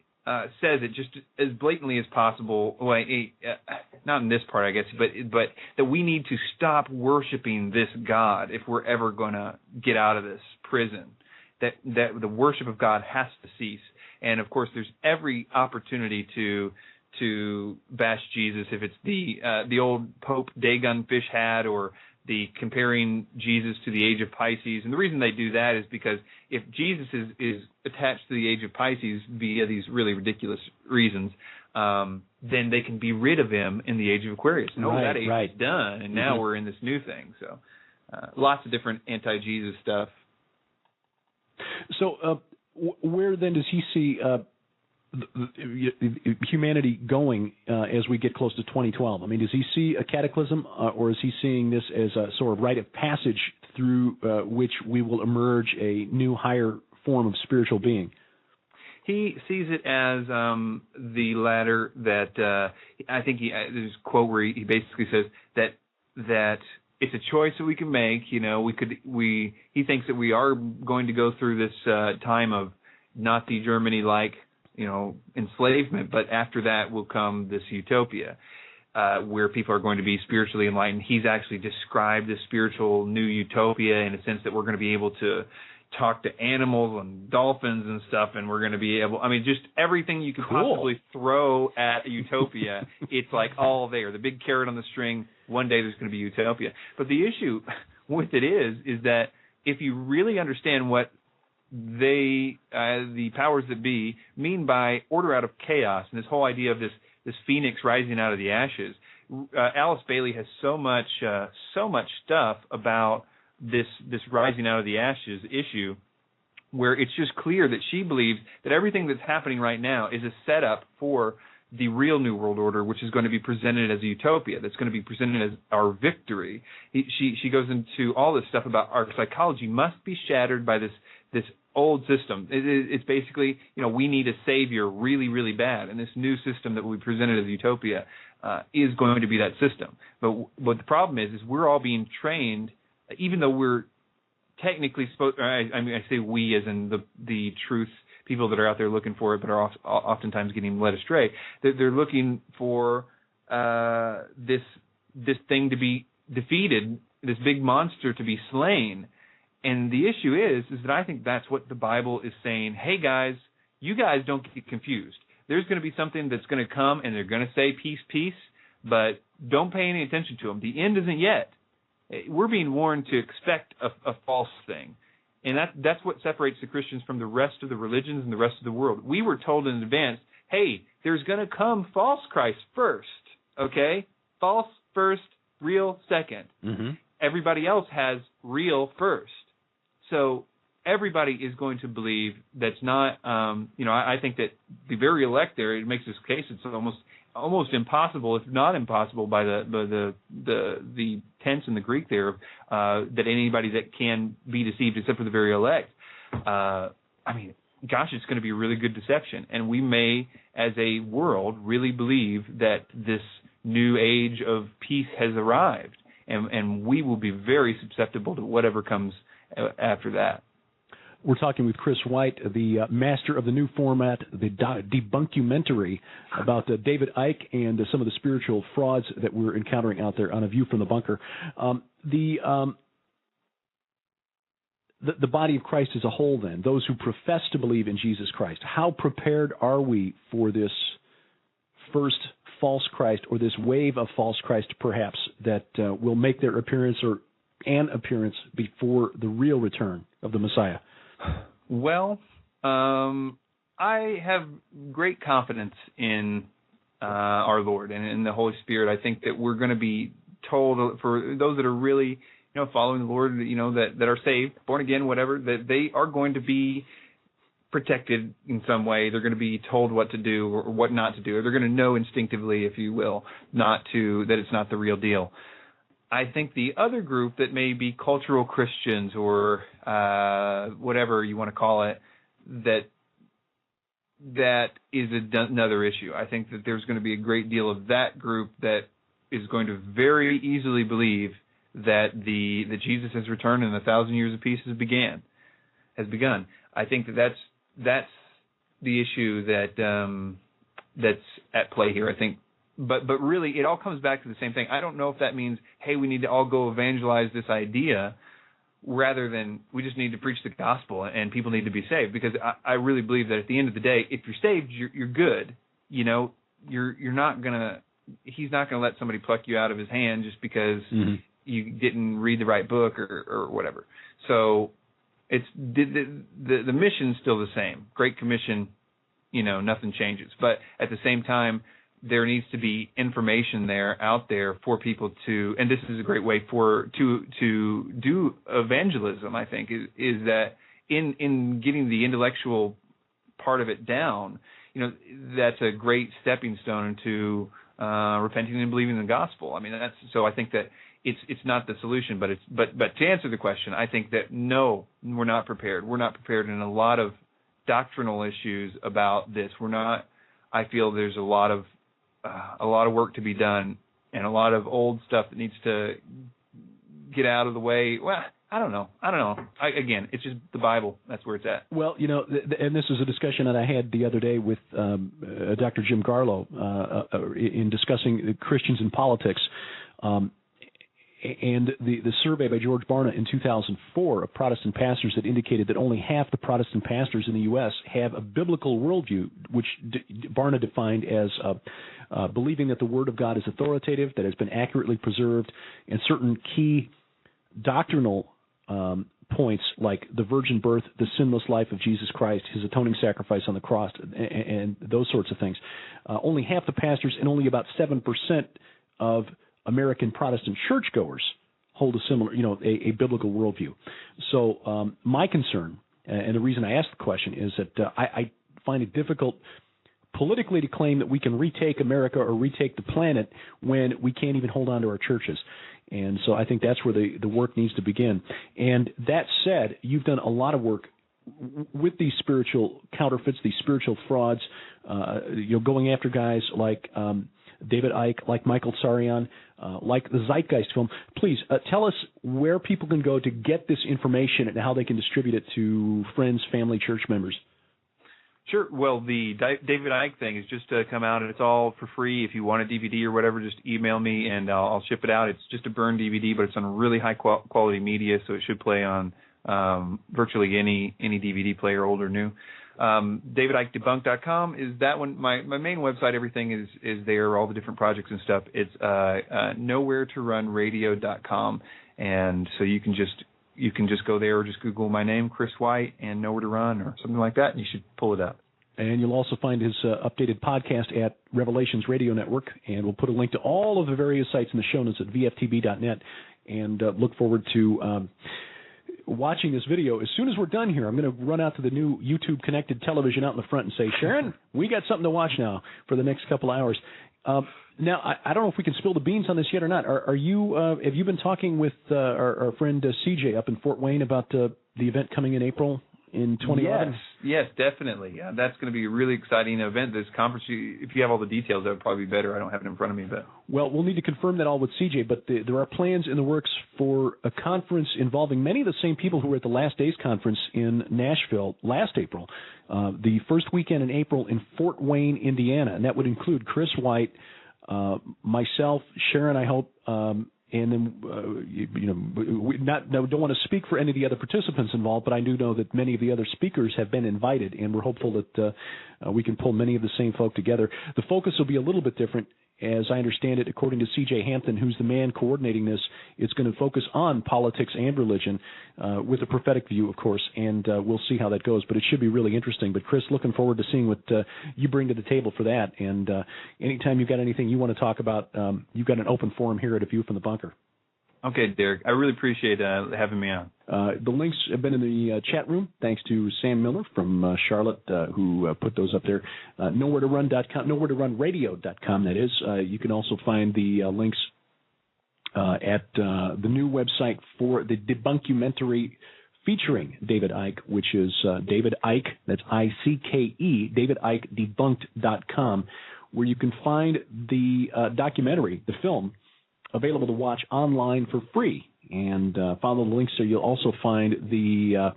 says it just as blatantly as possible. Well, not in this part, I guess, but that we need to stop worshiping this God if we're ever going to get out of this prison. That the worship of God has to cease. And of course, there's every opportunity to bash Jesus, if it's the old Pope Dagon fish hat, or the comparing Jesus to the age of Pisces. And the reason they do that is because if Jesus is attached to the age of Pisces via these really ridiculous reasons, then they can be rid of him in the age of Aquarius. And that age is done, and now we're in this new thing. So lots of different anti-Jesus stuff. So where then does he see humanity going as we get close to 2012? Does he see a cataclysm, or is he seeing this as a sort of rite of passage through which we will emerge a new, higher form of spiritual being? He sees it as the latter. That I think there's a quote where he basically says that it's a choice that we can make. He thinks that we are going to go through this time of Nazi Germany-like enslavement, but after that will come this utopia where people are going to be spiritually enlightened. He's actually described this spiritual new utopia in a sense that we're going to be able to talk to animals and dolphins and stuff, and we're going to be able, just everything you could possibly throw at a utopia, it's like all there. The big carrot on the string, one day there's going to be utopia. But the issue with it is that if you really understand what the powers that be mean by order out of chaos, and this whole idea of this phoenix rising out of the ashes, Alice Bailey has so much stuff about this rising out of the ashes issue, where it's just clear that she believes that everything that's happening right now is a setup for the real New World Order, which is going to be presented as a utopia, that's going to be presented as our victory. She goes into all this stuff about our psychology must be shattered by this old system. It's basically, we need a savior really, really bad. And this new system that we presented as utopia is going to be that system. But what the problem is we're all being trained, even though we're technically supposed. I say we as in the truth people that are out there looking for it, but are oftentimes getting led astray. They're looking for this thing to be defeated, this big monster to be slain. And the issue is that I think that's what the Bible is saying. Hey guys, you guys don't get confused. There's going to be something that's going to come, and they're going to say peace, peace, but don't pay any attention to them. The end isn't yet. We're being warned to expect a false thing. And that's what separates the Christians from the rest of the religions and the rest of the world. We were told in advance, hey, there's going to come false Christ first, okay? False first, real second. Mm-hmm. Everybody else has real first. So everybody is going to believe that's not, I think that the very elect there, it makes this case, it's almost impossible, if not impossible, by the tense in the Greek there, that anybody that can be deceived except for the very elect. It's going to be a really good deception, and we may, as a world, really believe that this new age of peace has arrived, and we will be very susceptible to whatever comes after that. We're talking with Chris White, the master of the new format, the debunkumentary, about David Icke and some of the spiritual frauds that we're encountering out there on A View from the Bunker. The body of Christ as a whole, then, those who profess to believe in Jesus Christ, how prepared are we for this first false Christ, or this wave of false Christ, perhaps, that will make their appearance or an appearance before the real return of the Messiah? Well, I have great confidence in our Lord and in the Holy Spirit. I think that we're going to be told, for those that are really, following the Lord, that are saved, born again, whatever, that they are going to be protected in some way. They're going to be told what to do or what not to do. Or they're going to know instinctively, if you will, that it's not the real deal. I think the other group that may be cultural Christians or whatever you want to call it, that is another issue. I think that there's going to be a great deal of that group that is going to very easily believe that that Jesus has returned and 1,000 years of peace has begun. I think that's the issue that's at play here. I think. But really, it all comes back to the same thing. I don't know if that means, hey, we need to all go evangelize this idea, rather than we just need to preach the gospel and people need to be saved. Because I really believe that at the end of the day, if you're saved, you're good. You're not gonna. He's not gonna let somebody pluck you out of his hand just because you didn't read the right book or whatever. So it's the mission's still the same. Great Commission, nothing changes. But at the same time, there needs to be information out there for people to, and this is a great way to do evangelism, I think, is that in getting the intellectual part of it down, that's a great stepping stone to repenting and believing in the gospel. So I think that it's not the solution, but to answer the question, I think that no, we're not prepared. We're not prepared in a lot of doctrinal issues about this. I feel there's a lot of work to be done and a lot of old stuff that needs to get out of the way. Well, I don't know. Again, it's just the Bible. That's where it's at. Well, and this is a discussion that I had the other day with Dr. Jim Garlow in discussing Christians in politics. And the survey by George Barna in 2004 of Protestant pastors that indicated that only half the Protestant pastors in the U.S. have a biblical worldview, which Barna defined as believing that the Word of God is authoritative, that has been accurately preserved, and certain key doctrinal points like the virgin birth, the sinless life of Jesus Christ, his atoning sacrifice on the cross, and those sorts of things. Only half the pastors and only about 7% of American Protestant churchgoers hold a similar, a biblical worldview. So my concern, and the reason I asked the question, is that I find it difficult politically to claim that we can retake America or retake the planet when we can't even hold on to our churches. And so I think that's where the work needs to begin. And that said, you've done a lot of work with these spiritual counterfeits, these spiritual frauds, going after guys like David Icke, like Michael Tsarion, like the Zeitgeist film. Please tell us where people can go to get this information and how they can distribute it to friends, family, church members. Sure. Well, the David Icke thing is just come out, and it's all for free. If you want a DVD or whatever, just email me, and I'll ship it out. It's just a burned DVD, but it's on really high quality media, so it should play on virtually any DVD player, old or new. DavidIckeDebunk.com is that one. My main website, everything is there, all the different projects and stuff. It's nowheretorunradio.com, and so you can just go there or just Google my name, Chris White, and Nowhere to Run or something like that, and you should pull it up. And you'll also find his updated podcast at Revelations Radio Network, and we'll put a link to all of the various sites in the show notes at vftb.net, and look forward to watching this video. As soon as we're done here, I'm going to run out to the new YouTube connected television out in the front and say, Sharon, we got something to watch now for the next couple hours. Now, I don't know if we can spill the beans on this yet or not. Are you? Have you been talking with our friend CJ up in Fort Wayne about the event coming in April in 2011? Yes, definitely. Yeah, that's going to be a really exciting event. This conference, if you have all the details, that would probably be better. I don't have it in front of me, but well, we'll need to confirm that all with CJ. But there are plans in the works for a conference involving many of the same people who were at the Last Days conference in Nashville last April, the first weekend in April in Fort Wayne, Indiana, and that would include Chris White, myself, Sharon, I hope, and then we don't want to speak for any of the other participants involved, but I do know that many of the other speakers have been invited, and we're hopeful that we can pull many of the same folk together. The focus will be a little bit different. As I understand it, according to C.J. Hampton, who's the man coordinating this, it's going to focus on politics and religion with a prophetic view, of course, and we'll see how that goes. But it should be really interesting. But, Chris, looking forward to seeing what you bring to the table for that. And anytime you've got anything you want to talk about, you've got an open forum here at A View from the Bunker. Okay, Derek. I really appreciate having me on. The links have been in the chat room, thanks to Sam Miller from Charlotte, who put those up there. Nowheretorun.com, nowheretorunradio.com, that is. You can also find the links at the new website for the debunkumentary featuring David Icke, which is David Icke, that's I-C-K-E, DavidIckeDebunked.com, where you can find the documentary, the film, available to watch online for free. And follow the links there. You'll also find the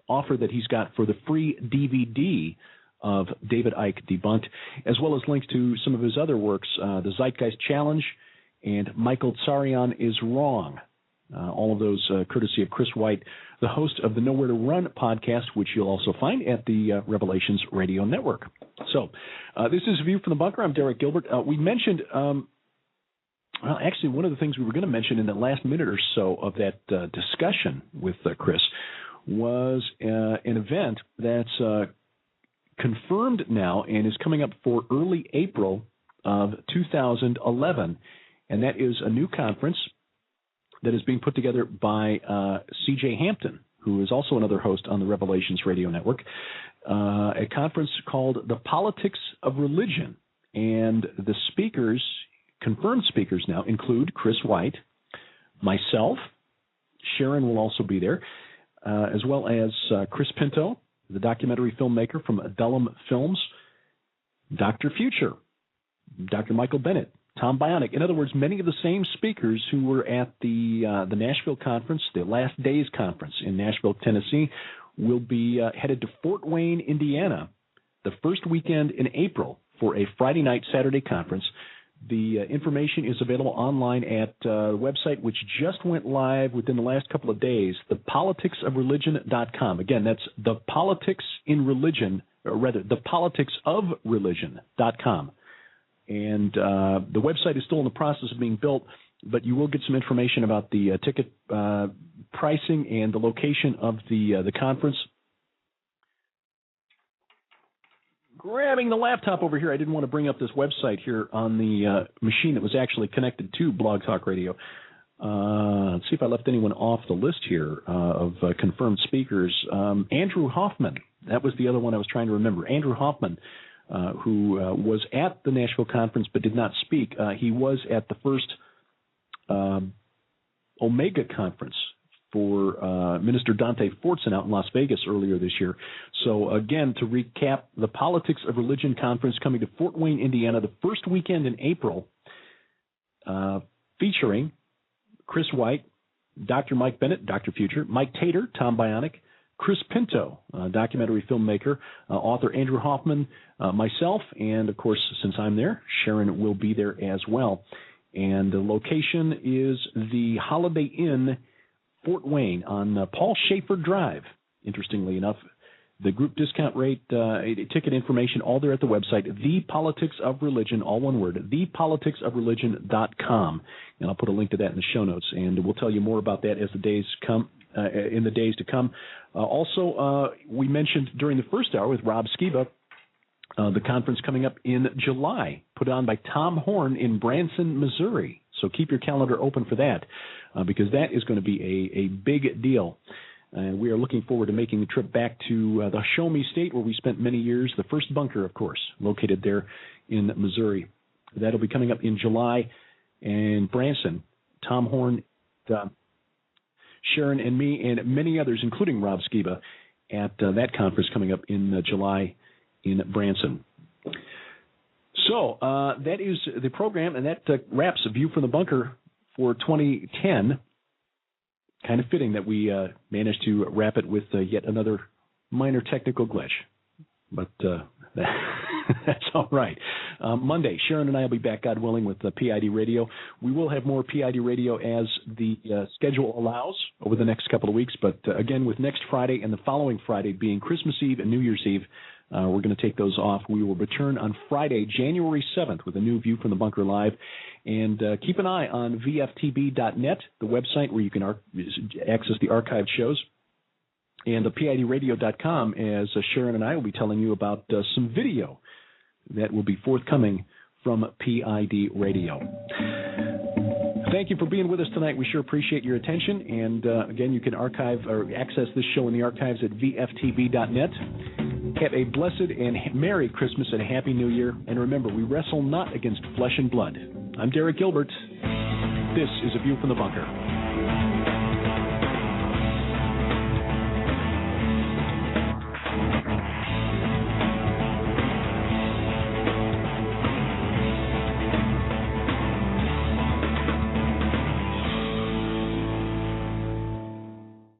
offer that he's got for the free DVD of David Icke Debunked, as well as links to some of his other works, the Zeitgeist Challenge and Michael Tsarion is Wrong. All of those courtesy of Chris White, the host of the Nowhere to Run podcast, which you'll also find at the Revelations Radio Network. So this is A View from the Bunker. I'm Derek Gilbert. We mentioned... Well, actually, one of the things we were going to mention in the last minute or so of that discussion with Chris was an event that's confirmed now and is coming up for early April of 2011, and that is a new conference that is being put together by C.J. Hampton, who is also another host on the Revelations Radio Network, a conference called The Politics of Religion, and the speakers... confirmed speakers now include Chris White, myself, Sharon will also be there, as well as Chris Pinto, the documentary filmmaker from Adullam Films, Dr. Future, Dr. Michael Bennett, Tom Bionic. In other words, many of the same speakers who were at the Nashville conference, the Last Days conference in Nashville, Tennessee, will be headed to Fort Wayne, Indiana, the first weekend in April for a Friday night, Saturday conference. The information is available online at the website, which just went live within the last couple of days, thepoliticsofreligion.com. Again, that's thepoliticsofreligion.com. And the website is still in the process of being built, but you will get some information about the ticket pricing and the location of the conference. Grabbing the laptop over here, I didn't want to bring up this website here on the machine that was actually connected to Blog Talk Radio. Let's see if I left anyone off the list here of confirmed speakers. Andrew Hoffman, that was the other one I was trying to remember. Andrew Hoffman, who was at the Nashville conference but did not speak. He was at the first Omega conference for Minister Dante Fortson out in Las Vegas earlier this year. So, again, to recap, the Politics of Religion Conference coming to Fort Wayne, Indiana, the first weekend in April, featuring Chris White, Dr. Mike Bennett, Dr. Future, Mike Tater, Tom Bionic, Chris Pinto, documentary filmmaker, author Andrew Hoffman, myself, and, of course, since I'm there, Sharon will be there as well. And the location is the Holiday Inn, Fort Wayne, on Paul Schaefer Drive. Interestingly enough, the group discount rate, ticket information, all there at the website, The Politics of Religion, all one word, thepoliticsofreligion.com. And I'll put a link to that in the show notes, and we'll tell you more about that as the days come. In the days to come. Also, we mentioned during the first hour with Rob Skiba, the conference coming up in July, put on by Tom Horn in Branson, Missouri. So keep your calendar open for that, because that is going to be a big deal. And we are looking forward to making the trip back to the Show Me State, where we spent many years, the first bunker, of course, located there in Missouri. That'll be coming up in July. And Branson, Tom Horn, Sharon and me and many others, including Rob Skiba, at that conference coming up in July in Branson. So that is the program, and that wraps A View from the Bunker for 2010. Kind of fitting that we managed to wrap it with yet another minor technical glitch. But that's all right. Monday, Sharon and I will be back, God willing, with PID Radio. We will have more PID Radio as the schedule allows over the next couple of weeks. But, again, with next Friday and the following Friday being Christmas Eve and New Year's Eve, we're going to take those off. We will return on Friday, January 7th, with a new View from the Bunker Live. And keep an eye on VFTB.net, the website where you can access the archived shows. And PIDradio.com, as Sharon and I will be telling you about some video that will be forthcoming from PID Radio. Thank you for being with us tonight. We sure appreciate your attention. And, again, you can archive or access this show in the archives at VFTB.net. Have a blessed and Merry Christmas and a Happy New Year. And remember, we wrestle not against flesh and blood. I'm Derek Gilbert. This is A View from the Bunker.